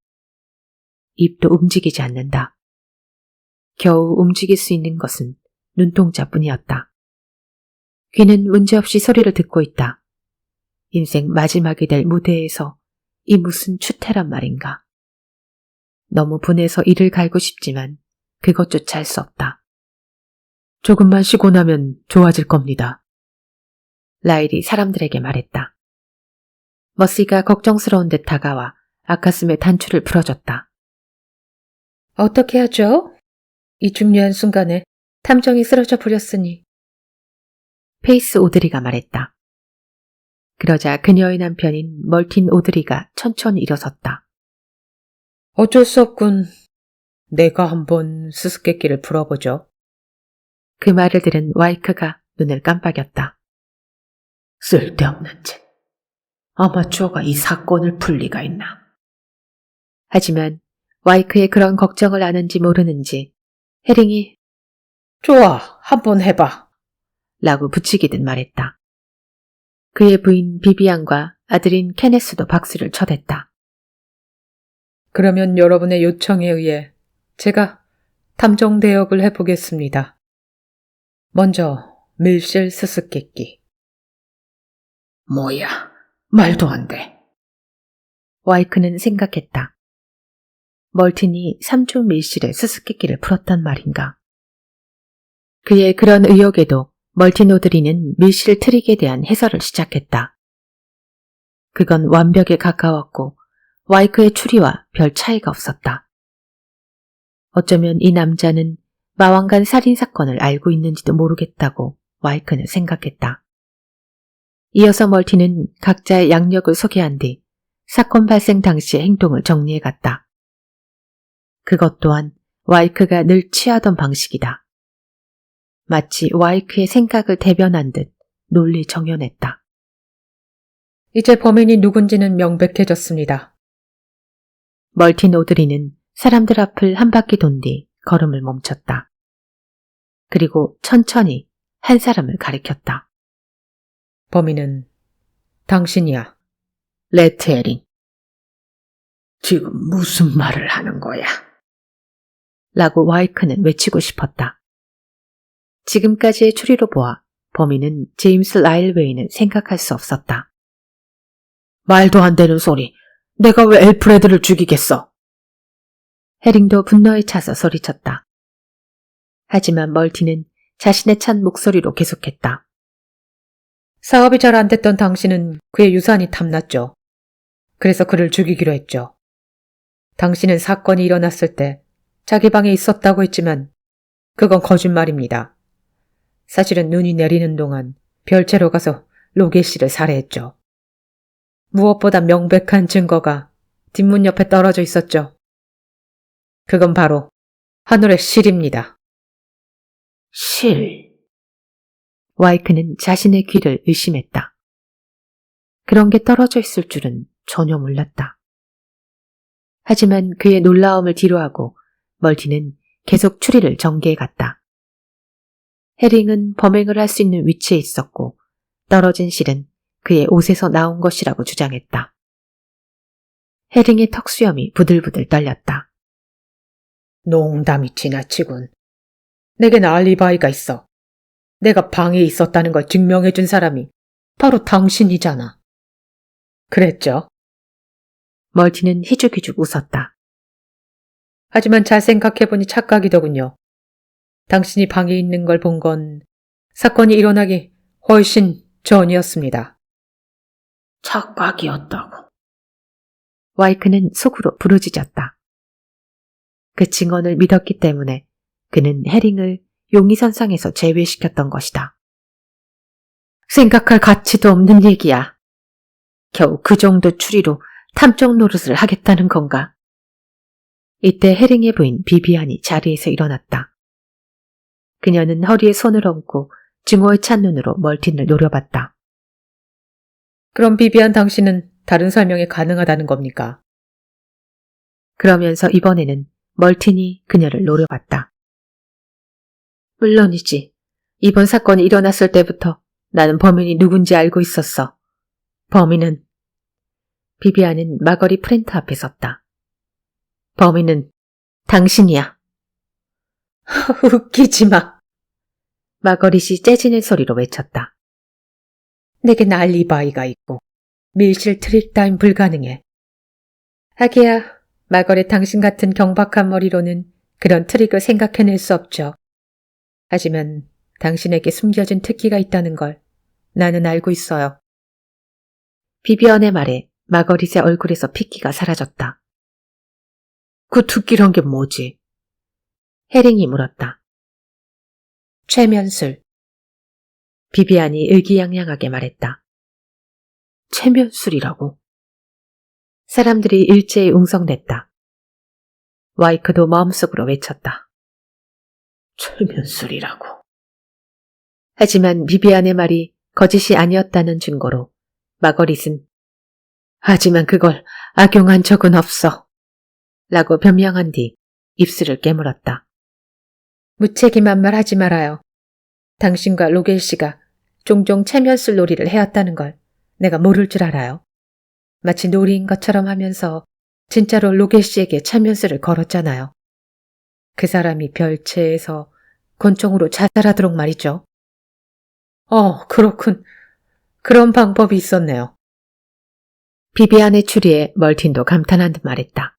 입도 움직이지 않는다. 겨우 움직일 수 있는 것은 눈동자뿐이었다. 귀는 문제없이 소리를 듣고 있다. 인생 마지막이 될 무대에서 이 무슨 추태란 말인가. 너무 분해서 이를 갈고 싶지만 그것조차 할 수 없다. 조금만 쉬고 나면 좋아질 겁니다. 라일이 사람들에게 말했다. 머시가 걱정스러운 듯 다가와 아카스의 단추를 풀어줬다. 어떻게 하죠? 이 중요한 순간에 탐정이 쓰러져 버렸으니. 페이스 오드리가 말했다. 그러자 그녀의 남편인 멀틴 오드리가 천천히 일어섰다. 어쩔 수 없군. 내가 한번 수수께끼를 풀어보죠. 그 말을 들은 와이크가 눈을 깜빡였다. 쓸데없는 짓. 아마추어가 이 사건을 풀 리가 있나. 하지만 와이크의 그런 걱정을 아는지 모르는지 해링이 좋아, 한번 해봐 라고 부추기듯 말했다. 그의 부인 비비안과 아들인 케네스도 박수를 쳐댔다. 그러면 여러분의 요청에 의해 제가 탐정 대역을 해보겠습니다. 먼저 밀실 수수께끼. 뭐야, 말도 안 돼. 와이크는 생각했다. 멀틴이 삼촌 밀실의 수수께끼를 풀었단 말인가. 그의 그런 의혹에도 멀틴 오드리는 밀실 트릭에 대한 해설을 시작했다. 그건 완벽에 가까웠고 와이크의 추리와 별 차이가 없었다. 어쩌면 이 남자는 마왕간 살인사건을 알고 있는지도 모르겠다고 와이크는 생각했다. 이어서 멀티는 각자의 양력을 소개한 뒤 사건 발생 당시의 행동을 정리해갔다. 그것 또한 와이크가 늘 취하던 방식이다. 마치 와이크의 생각을 대변한 듯 논리 정연했다. 이제 범인이 누군지는 명백해졌습니다. 멀틴 오드리는 사람들 앞을 한 바퀴 돈 뒤 걸음을 멈췄다. 그리고 천천히 한 사람을 가리켰다. 범인은 당신이야, 레트 에링. 지금 무슨 말을 하는 거야? 라고 와이크는 외치고 싶었다. 지금까지의 추리로 보아 범인은 제임스 라일 외에는 생각할 수 없었다. 말도 안 되는 소리. 내가 왜 엘프레드를 죽이겠어? 해링도 분노에 차서 소리쳤다. 하지만 멀티는 자신의 찬 목소리로 계속했다. 사업이 잘 안 됐던 당신은 그의 유산이 탐났죠. 그래서 그를 죽이기로 했죠. 당신은 사건이 일어났을 때 자기 방에 있었다고 했지만 그건 거짓말입니다. 사실은 눈이 내리는 동안 별채로 가서 로게 씨를 살해했죠. 무엇보다 명백한 증거가 뒷문 옆에 떨어져 있었죠. 그건 바로 하늘의 실입니다. 실. 와이크는 자신의 귀를 의심했다. 그런 게 떨어져 있을 줄은 전혀 몰랐다. 하지만 그의 놀라움을 뒤로하고 멀티는 계속 추리를 전개해갔다. 해링은 범행을 할 수 있는 위치에 있었고 떨어진 실은 그의 옷에서 나온 것이라고 주장했다. 해링의 턱수염이 부들부들 떨렸다. 농담이 지나치군. 내겐 알리바이가 있어. 내가 방에 있었다는 걸 증명해준 사람이 바로 당신이잖아. 그랬죠? 멀티는 희죽희죽 웃었다. 하지만 잘 생각해보니 착각이더군요. 당신이 방에 있는 걸 본 건 사건이 일어나기 훨씬 전이었습니다. 착각이었다고. 와이크는 속으로 부르짖었다. 그 증언을 믿었기 때문에 그는 해링을 용의선상에서 제외시켰던 것이다. 생각할 가치도 없는 얘기야. 겨우 그 정도 추리로 탐정 노릇을 하겠다는 건가? 이때 해링의 부인 비비안이 자리에서 일어났다. 그녀는 허리에 손을 얹고 증오에 찬 눈으로 멀틴을 노려봤다. 그럼 비비안 당신은 다른 설명이 가능하다는 겁니까? 그러면서 이번에는 멀틴이 그녀를 노려봤다. 물론이지. 이번 사건이 일어났을 때부터 나는 범인이 누군지 알고 있었어. 범인은... 비비안은 마거리 프렌트 앞에 섰다. 범인은 당신이야. 웃기지 마. 마거릿이 째지는 소리로 외쳤다. 내겐 알리바이가 있고 밀실 트릭 따윈 불가능해. 하기야 마거릿 당신 같은 경박한 머리로는 그런 트릭을 생각해낼 수 없죠. 하지만 당신에게 숨겨진 특기가 있다는 걸 나는 알고 있어요. 비비언의 말에 마거릿의 얼굴에서 핏기가 사라졌다. 그 특기란 게 뭐지? 해링이 물었다. 최면술. 비비안이 의기양양하게 말했다. 최면술이라고? 사람들이 일제히 웅성댔다. 와이크도 마음속으로 외쳤다. 최면술이라고. 하지만 비비안의 말이 거짓이 아니었다는 증거로 마거릿은 하지만 그걸 악용한 적은 없어 라고 변명한 뒤 입술을 깨물었다. 무책임한 말 하지 말아요. 당신과 로겔 씨가 종종 체면술 놀이를 해왔다는 걸 내가 모를 줄 알아요. 마치 놀이인 것처럼 하면서 진짜로 로겔 씨에게 체면술을 걸었잖아요. 그 사람이 별채에서 권총으로 자살하도록 말이죠. 그렇군. 그런 방법이 있었네요. 비비안의 추리에 멀틴도 감탄한 듯 말했다.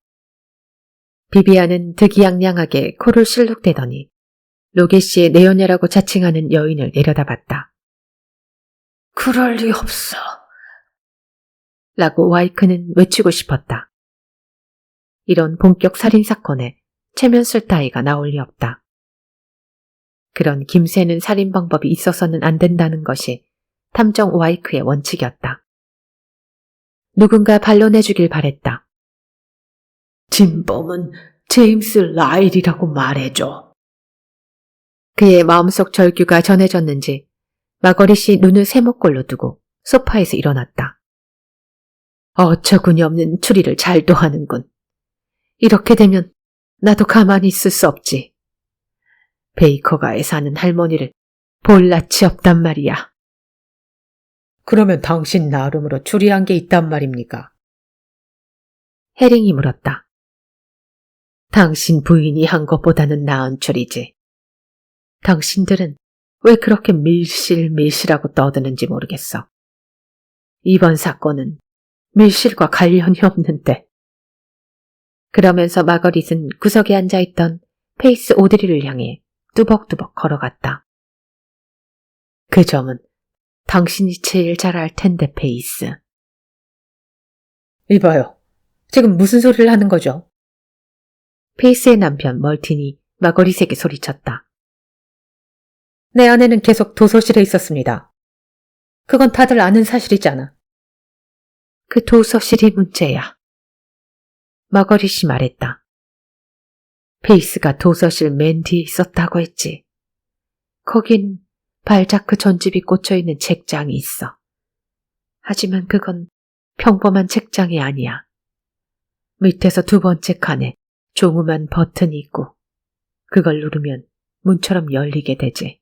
비비안은 득이양양하게 코를 실룩대더니 로겔 씨의 내연녀라고 자칭하는 여인을 내려다봤다. 그럴 리 없어. 라고 와이크는 외치고 싶었다. 이런 본격 살인사건에 체면술 따위가 나올 리 없다. 그런 김새는 살인 방법이 있어서는 안 된다는 것이 탐정 와이크의 원칙이었다. 누군가 반론해주길 바랬다. 진범은 제임스 라일이라고 말해줘. 그의 마음속 절규가 전해졌는지 마거릿이 눈을 세모꼴로 두고 소파에서 일어났다. 어처구니 없는 추리를 잘도 하는군. 이렇게 되면 나도 가만히 있을 수 없지. 베이커가에 사는 할머니를 볼 낯이 없단 말이야. 그러면 당신 나름으로 추리한 게 있단 말입니까? 해링이 물었다. 당신 부인이 한 것보다는 나은 추리지. 당신들은 왜 그렇게 밀실밀실하고 떠드는지 모르겠어. 이번 사건은 밀실과 관련이 없는데. 그러면서 마거릿은 구석에 앉아있던 페이스 오드리를 향해 뚜벅뚜벅 걸어갔다. 그 점은 당신이 제일 잘 알 텐데, 페이스. 이봐요. 지금 무슨 소리를 하는 거죠? 페이스의 남편 멀틴이 마거릿에게 소리쳤다. 내 아내는 계속 도서실에 있었습니다. 그건 다들 아는 사실이잖아. 그 도서실이 문제야. 마거릿이 말했다. 페이스가 도서실 맨 뒤에 있었다고 했지. 거긴 발자크 전집이 꽂혀있는 책장이 있어. 하지만 그건 평범한 책장이 아니야. 밑에서 두 번째 칸에 조그만 버튼이 있고 그걸 누르면 문처럼 열리게 되지.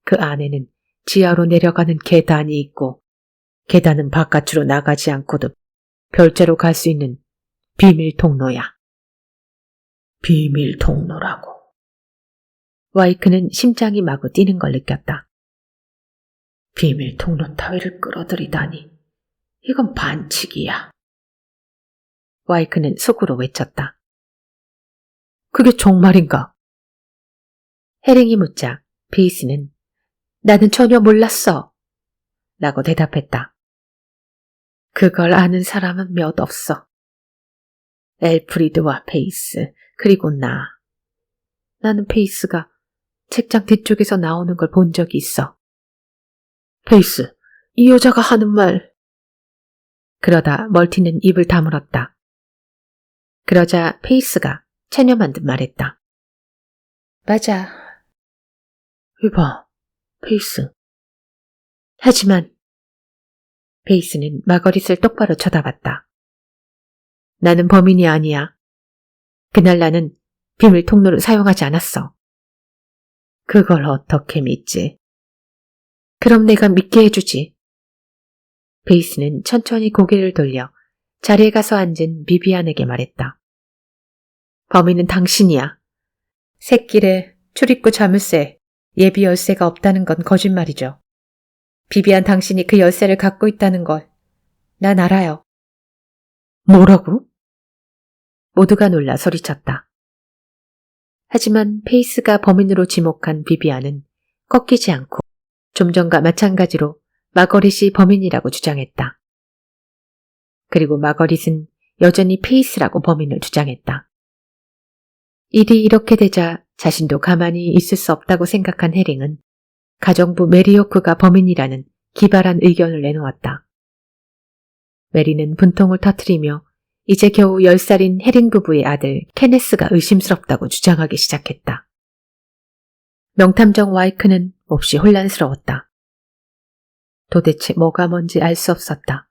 그 안에는 지하로 내려가는 계단이 있고 계단은 바깥으로 나가지 않고도 별채로 갈 수 있는 비밀 통로야. 비밀 통로라고. 와이크는 심장이 마구 뛰는 걸 느꼈다. 비밀 통로 따위를 끌어들이다니. 이건 반칙이야. 와이크는 속으로 외쳤다. 그게 정말인가? 해링이 묻자 페이스는 나는 전혀 몰랐어. 라고 대답했다. 그걸 아는 사람은 몇 없어. 엘프리드와 페이스, 그리고 나. 나는 페이스가 책장 뒤쪽에서 나오는 걸 본 적이 있어. 페이스, 이 여자가 하는 말. 그러다 멀티는 입을 다물었다. 그러자 페이스가 체념한 듯 말했다. 맞아. 이봐, 페이스. 하지만 페이스는 마거릿을 똑바로 쳐다봤다. 나는 범인이 아니야. 그날 나는 비밀 통로를 사용하지 않았어. 그걸 어떻게 믿지? 그럼 내가 믿게 해주지. 페이스는 천천히 고개를 돌려 자리에 가서 앉은 비비안에게 말했다. 범인은 당신이야. 샛길에 출입구 자물쇠, 예비 열쇠가 없다는 건 거짓말이죠. 비비안 당신이 그 열쇠를 갖고 있다는 걸 난 알아요. 뭐라고? 모두가 놀라 소리쳤다. 하지만 페이스가 범인으로 지목한 비비안은 꺾이지 않고 좀 전과 마찬가지로 마거릿이 범인이라고 주장했다. 그리고 마거릿은 여전히 페이스라고 범인을 주장했다. 일이 이렇게 되자 자신도 가만히 있을 수 없다고 생각한 해링은 가정부 메리오크가 범인이라는 기발한 의견을 내놓았다. 메리는 분통을 터뜨리며 이제 겨우 10살인 해링 부부의 아들 케네스가 의심스럽다고 주장하기 시작했다. 명탐정 와이크는 몹시 혼란스러웠다. 도대체 뭐가 뭔지 알 수 없었다.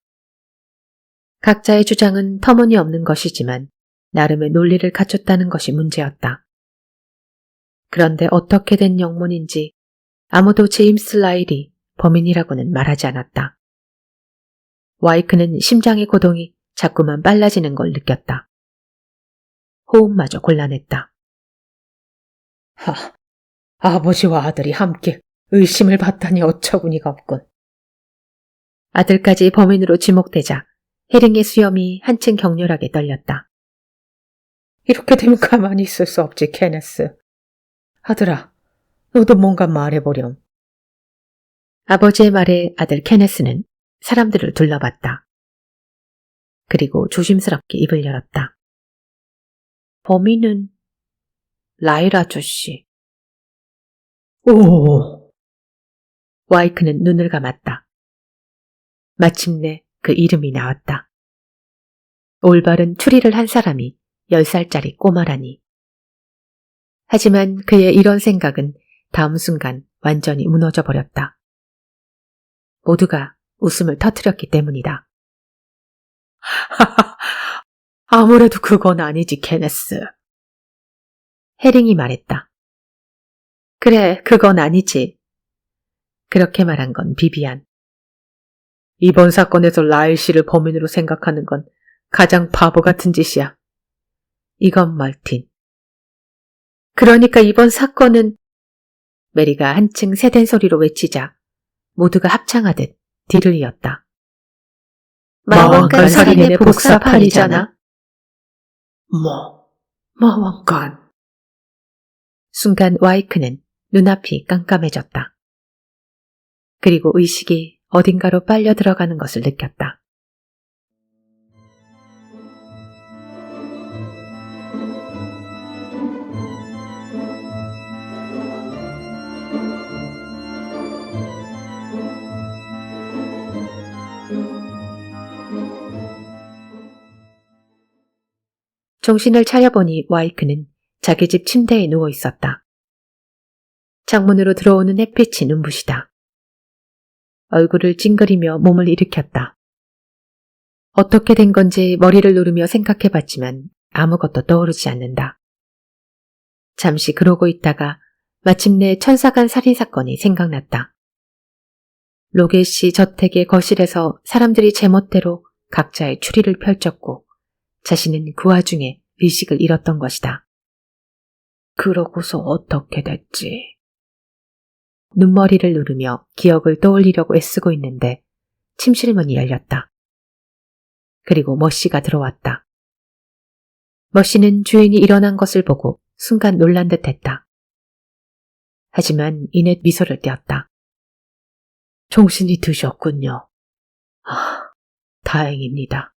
각자의 주장은 터무니없는 것이지만 나름의 논리를 갖췄다는 것이 문제였다. 그런데 어떻게 된 영문인지 아무도 제임스 라일이 범인이라고는 말하지 않았다. 와이크는 심장의 고동이 자꾸만 빨라지는 걸 느꼈다. 호흡마저 곤란했다. 아버지와 아들이 함께 의심을 받다니 어처구니가 없군. 아들까지 범인으로 지목되자 해링의 수염이 한층 격렬하게 떨렸다. 이렇게 되면 가만히 있을 수 없지, 케네스. 아들아, 너도 뭔가 말해보렴. 아버지의 말에 아들 케네스는 사람들을 둘러봤다. 그리고 조심스럽게 입을 열었다. 범인은 라일 아저씨. 오! 와이크는 눈을 감았다. 마침내 그 이름이 나왔다. 올바른 추리를 한 사람이 10살짜리 꼬마라니. 하지만 그의 이런 생각은 다음 순간 완전히 무너져 버렸다. 모두가 웃음을 터뜨렸기 때문이다. 아무래도 그건 아니지, 케네스. 해링이 말했다. 그래, 그건 아니지. 그렇게 말한 건 비비안. 이번 사건에서 라일 씨를 범인으로 생각하는 건 가장 바보 같은 짓이야. 이건 말틴. 그러니까 이번 사건은 메리가 한층 세댄 소리로 외치자 모두가 합창하듯 뒤를 이었다. 마왕간 살인의 복사판이잖아. 마왕간. 순간 와이크는 눈앞이 깜깜해졌다. 그리고 의식이 어딘가로 빨려 들어가는 것을 느꼈다. 정신을 차려보니 와이크는 자기 집 침대에 누워 있었다. 창문으로 들어오는 햇빛이 눈부시다. 얼굴을 찡그리며 몸을 일으켰다. 어떻게 된 건지 머리를 누르며 생각해봤지만 아무것도 떠오르지 않는다. 잠시 그러고 있다가 마침내 천사간 살인사건이 생각났다. 로겟 저택의 거실에서 사람들이 제멋대로 각자의 추리를 펼쳤고 자신은 그 와중에 의식을 잃었던 것이다. 그러고서 어떻게 됐지? 눈머리를 누르며 기억을 떠올리려고 애쓰고 있는데 침실 문이 열렸다. 그리고 머씨가 들어왔다. 머씨는 주인이 일어난 것을 보고 순간 놀란 듯했다. 하지만 이내 미소를 띄었다. 정신이 드셨군요. 다행입니다.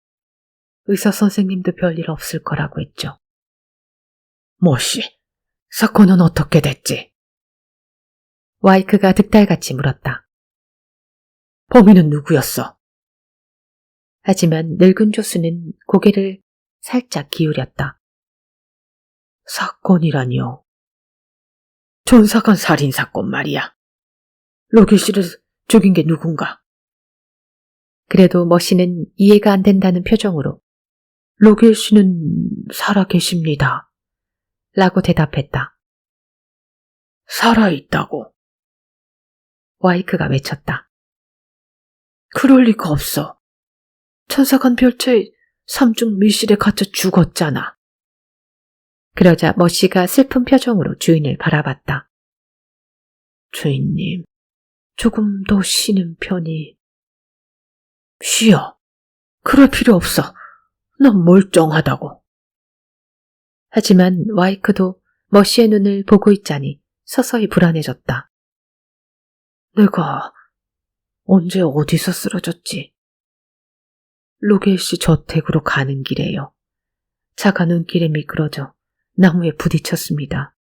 의사 선생님도 별일 없을 거라고 했죠. 머씨, 사건은 어떻게 됐지? 와이크가 득달같이 물었다. 범인은 누구였어? 하지만 늙은 조수는 고개를 살짝 기울였다. 사건이라니요. 전사관 살인사건 말이야. 로겟 씨를 죽인 게 누군가? 그래도 머씨는 이해가 안 된다는 표정으로 로겟 씨는 살아계십니다. 라고 대답했다. 살아있다고? 와이크가 외쳤다. 그럴 리가 없어. 천사관 별채의 삼중 밀실에 갇혀 죽었잖아. 그러자 머씨가 슬픈 표정으로 주인을 바라봤다. 주인님, 조금 더 쉬는 편이... 쉬어. 그럴 필요 없어. 넌 멀쩡하다고. 하지만 와이크도 머씨의 눈을 보고 있자니 서서히 불안해졌다. 내가 언제 어디서 쓰러졌지? 로겟 씨 저택으로 가는 길에요. 차가 눈길에 미끄러져 나무에 부딪혔습니다.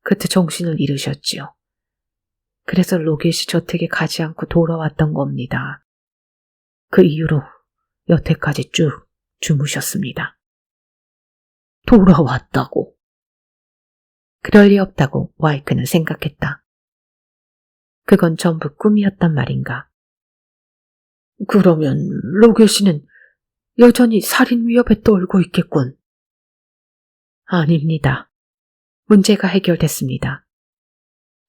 그때 정신을 잃으셨지요. 그래서 로겟이 저택에 가지 않고 돌아왔던 겁니다. 그 이후로 여태까지 쭉 주무셨습니다. 돌아왔다고? 그럴 리 없다고 와이크는 생각했다. 그건 전부 꿈이었단 말인가. 그러면 로겟이는 여전히 살인 위협에 떨고 있겠군. 아닙니다. 문제가 해결됐습니다.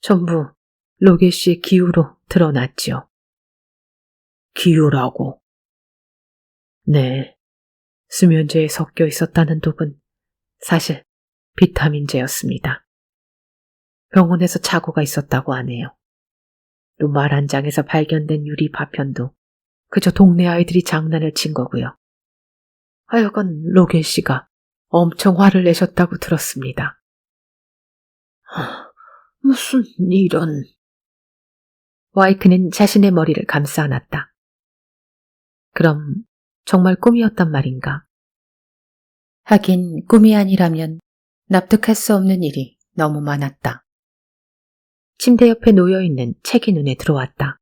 전부 로겟이의 기우로 드러났지요. 기우라고? 네. 수면제에 섞여 있었다는 독은 사실 비타민제였습니다. 병원에서 착오가 있었다고 하네요. 또 말 한 장에서 발견된 유리 파편도 그저 동네 아이들이 장난을 친 거고요. 하여간 로겟씨가 엄청 화를 내셨다고 들었습니다. 무슨 이런... 와이크는 자신의 머리를 감싸 안았다. 그럼 정말 꿈이었단 말인가? 하긴 꿈이 아니라면 납득할 수 없는 일이 너무 많았다. 침대 옆에 놓여있는 책이 눈에 들어왔다.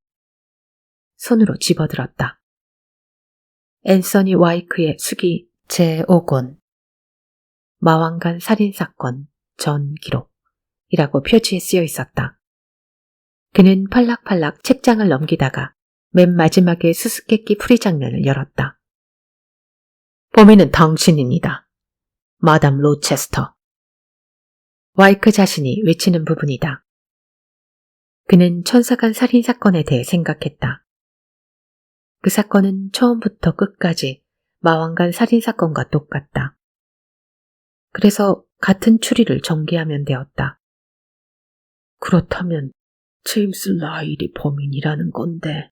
손으로 집어들었다. 앤서니 와이크의 수기 제5권 마왕간 살인사건 전 기록이라고 표지에 쓰여 있었다. 그는 팔락팔락 책장을 넘기다가 맨 마지막에 수수께끼 풀이 장면을 열었다. 범인은 당신입니다. 마담 로체스터. 와이크 자신이 외치는 부분이다. 그는 천사간 살인사건에 대해 생각했다. 그 사건은 처음부터 끝까지 마왕간 살인사건과 똑같다. 그래서 같은 추리를 전개하면 되었다. 그렇다면 제임스 라일이 범인이라는 건데.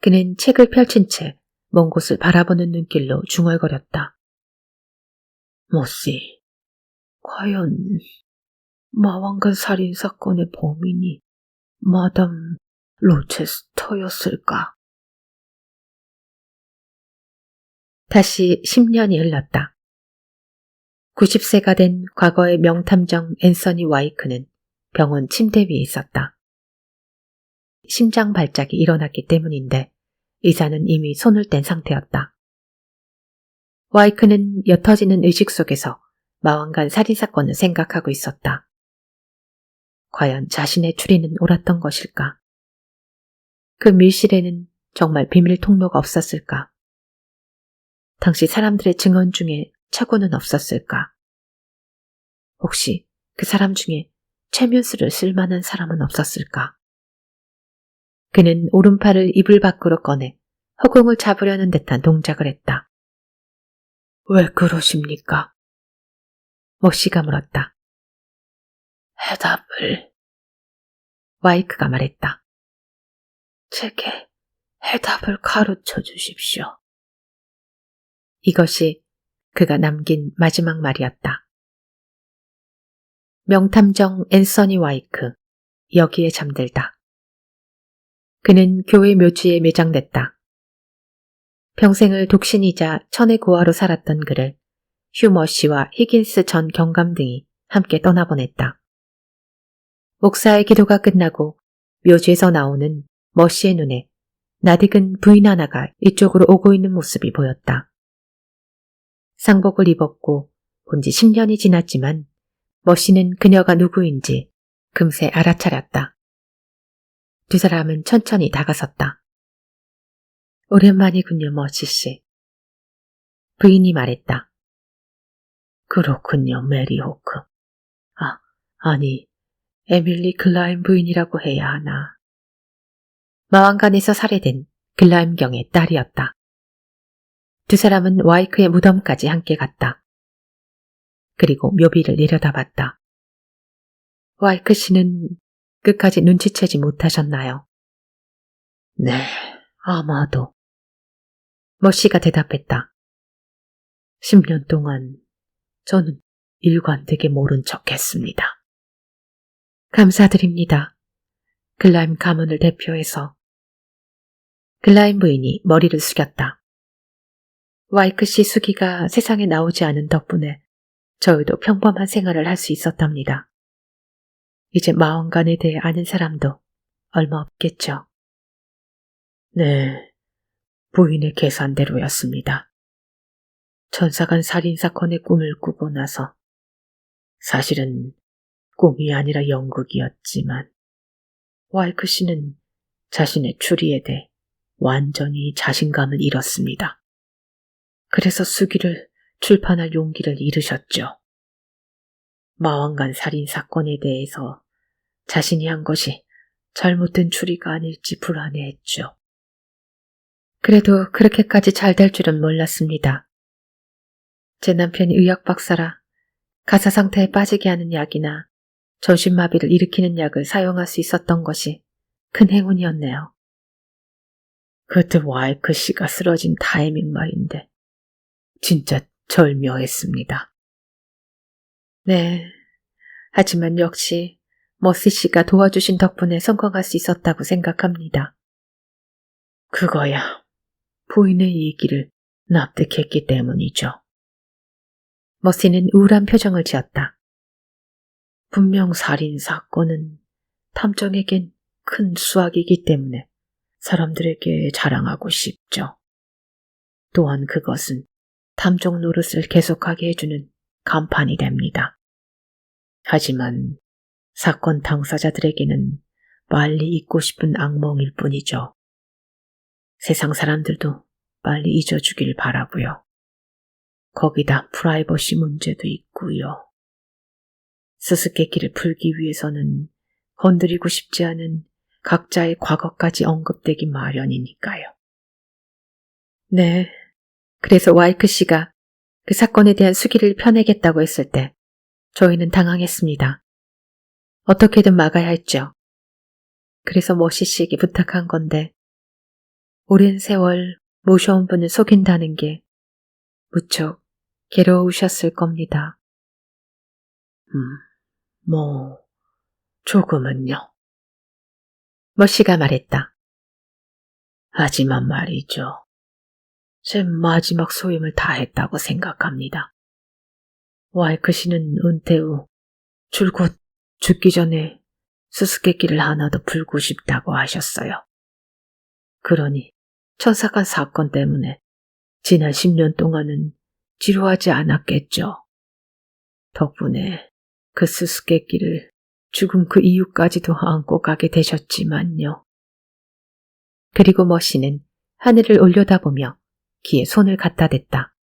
그는 책을 펼친 채 먼 곳을 바라보는 눈길로 중얼거렸다. 모씨, 과연 마왕간 살인사건의 범인이 마담 로체스터였을까? 다시 10년이 흘렀다. 90세가 된 과거의 명탐정 앤서니 와이크는 병원 침대 위에 있었다. 심장 발작이 일어났기 때문인데 의사는 이미 손을 뗀 상태였다. 와이크는 옅어지는 의식 속에서 마왕간 살인사건을 생각하고 있었다. 과연 자신의 추리는 옳았던 것일까? 그 밀실에는 정말 비밀 통로가 없었을까? 당시 사람들의 증언 중에 착오는 없었을까? 혹시 그 사람 중에 최면수를 쓸 만한 사람은 없었을까? 그는 오른팔을 이불 밖으로 꺼내 허공을 잡으려는 듯한 동작을 했다. 왜 그러십니까? 모씨가 물었다. 해답을... 와이크가 말했다. 제게 해답을 가르쳐 주십시오. 이것이 그가 남긴 마지막 말이었다. 명탐정 앤서니 와이크, 여기에 잠들다. 그는 교회 묘지에 매장됐다. 평생을 독신이자 천의 고아로 살았던 그를 휴머 씨와 히긴스 전 경감 등이 함께 떠나보냈다. 목사의 기도가 끝나고 묘지에서 나오는 머씨의 눈에 낯익은 부인 하나가 이쪽으로 오고 있는 모습이 보였다. 상복을 입었고 본 지 10년이 지났지만 머씨는 그녀가 누구인지 금세 알아차렸다. 두 사람은 천천히 다가섰다. 오랜만이군요, 머씨씨. 부인이 말했다. 그렇군요, 메리 호크. 아니, 에밀리 글라임 부인이라고 해야 하나. 마왕간에서 살해된 글라임경의 딸이었다. 두 사람은 와이크의 무덤까지 함께 갔다. 그리고 묘비를 내려다봤다. 와이크 씨는 끝까지 눈치채지 못하셨나요? 네, 아마도. 머씨가 대답했다. 10년 동안 저는 일관되게 모른 척했습니다. 감사드립니다. 글라임 가문을 대표해서. 글라임 부인이 머리를 숙였다. 와이크 씨 수기가 세상에 나오지 않은 덕분에 저희도 평범한 생활을 할 수 있었답니다. 이제 마왕간에 대해 아는 사람도 얼마 없겠죠. 네, 부인의 계산대로였습니다. 천사간 살인사건의 꿈을 꾸고 나서 사실은 꿈이 아니라 연극이었지만 와이크 씨는 자신의 추리에 대해 완전히 자신감을 잃었습니다. 그래서 수기를 출판할 용기를 잃으셨죠. 마왕간 살인사건에 대해서 자신이 한 것이 잘못된 추리가 아닐지 불안해했죠. 그래도 그렇게까지 잘 될 줄은 몰랐습니다. 제 남편이 의학 박사라 가사 상태에 빠지게 하는 약이나 전신마비를 일으키는 약을 사용할 수 있었던 것이 큰 행운이었네요. 그때 와이크 씨가 쓰러진 타이밍 말인데 진짜 절묘했습니다. 네, 하지만 역시 머시 씨가 도와주신 덕분에 성공할 수 있었다고 생각합니다. 그거야 부인의 얘기를 납득했기 때문이죠. 머시는 우울한 표정을 지었다. 분명 살인사건은 탐정에겐 큰 수확이기 때문에 사람들에게 자랑하고 싶죠. 또한 그것은 탐정 노릇을 계속하게 해주는 간판이 됩니다. 하지만 사건 당사자들에게는 빨리 잊고 싶은 악몽일 뿐이죠. 세상 사람들도 빨리 잊어주길 바라고요. 거기다 프라이버시 문제도 있고요. 수수께끼를 풀기 위해서는 건드리고 싶지 않은 각자의 과거까지 언급되기 마련이니까요. 네, 그래서 와이크 씨가 그 사건에 대한 수기를 펴내겠다고 했을 때 저희는 당황했습니다. 어떻게든 막아야 했죠. 그래서 머시 씨에게 부탁한 건데 오랜 세월 모셔온 분을 속인다는 게 무척 괴로우셨을 겁니다. 조금은요. 머시가 말했다. 하지만 말이죠. 제 마지막 소임을 다했다고 생각합니다. 와이크 씨는 은퇴 후 줄곧 죽기 전에 수수께끼를 하나 더 풀고 싶다고 하셨어요. 그러니 천사간 사건 때문에 지난 10년 동안은 지루하지 않았겠죠. 덕분에 그 수수께끼를 죽음 그 이유까지도 안고 가게 되셨지만요. 그리고 머시는 하늘을 올려다보며 귀에 손을 갖다 댔다.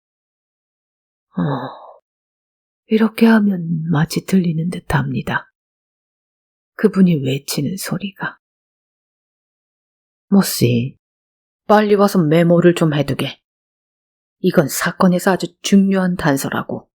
이렇게 하면 마치 들리는 듯합니다. 그분이 외치는 소리가. 머시, 빨리 와서 메모를 좀 해두게. 이건 사건에서 아주 중요한 단서라고.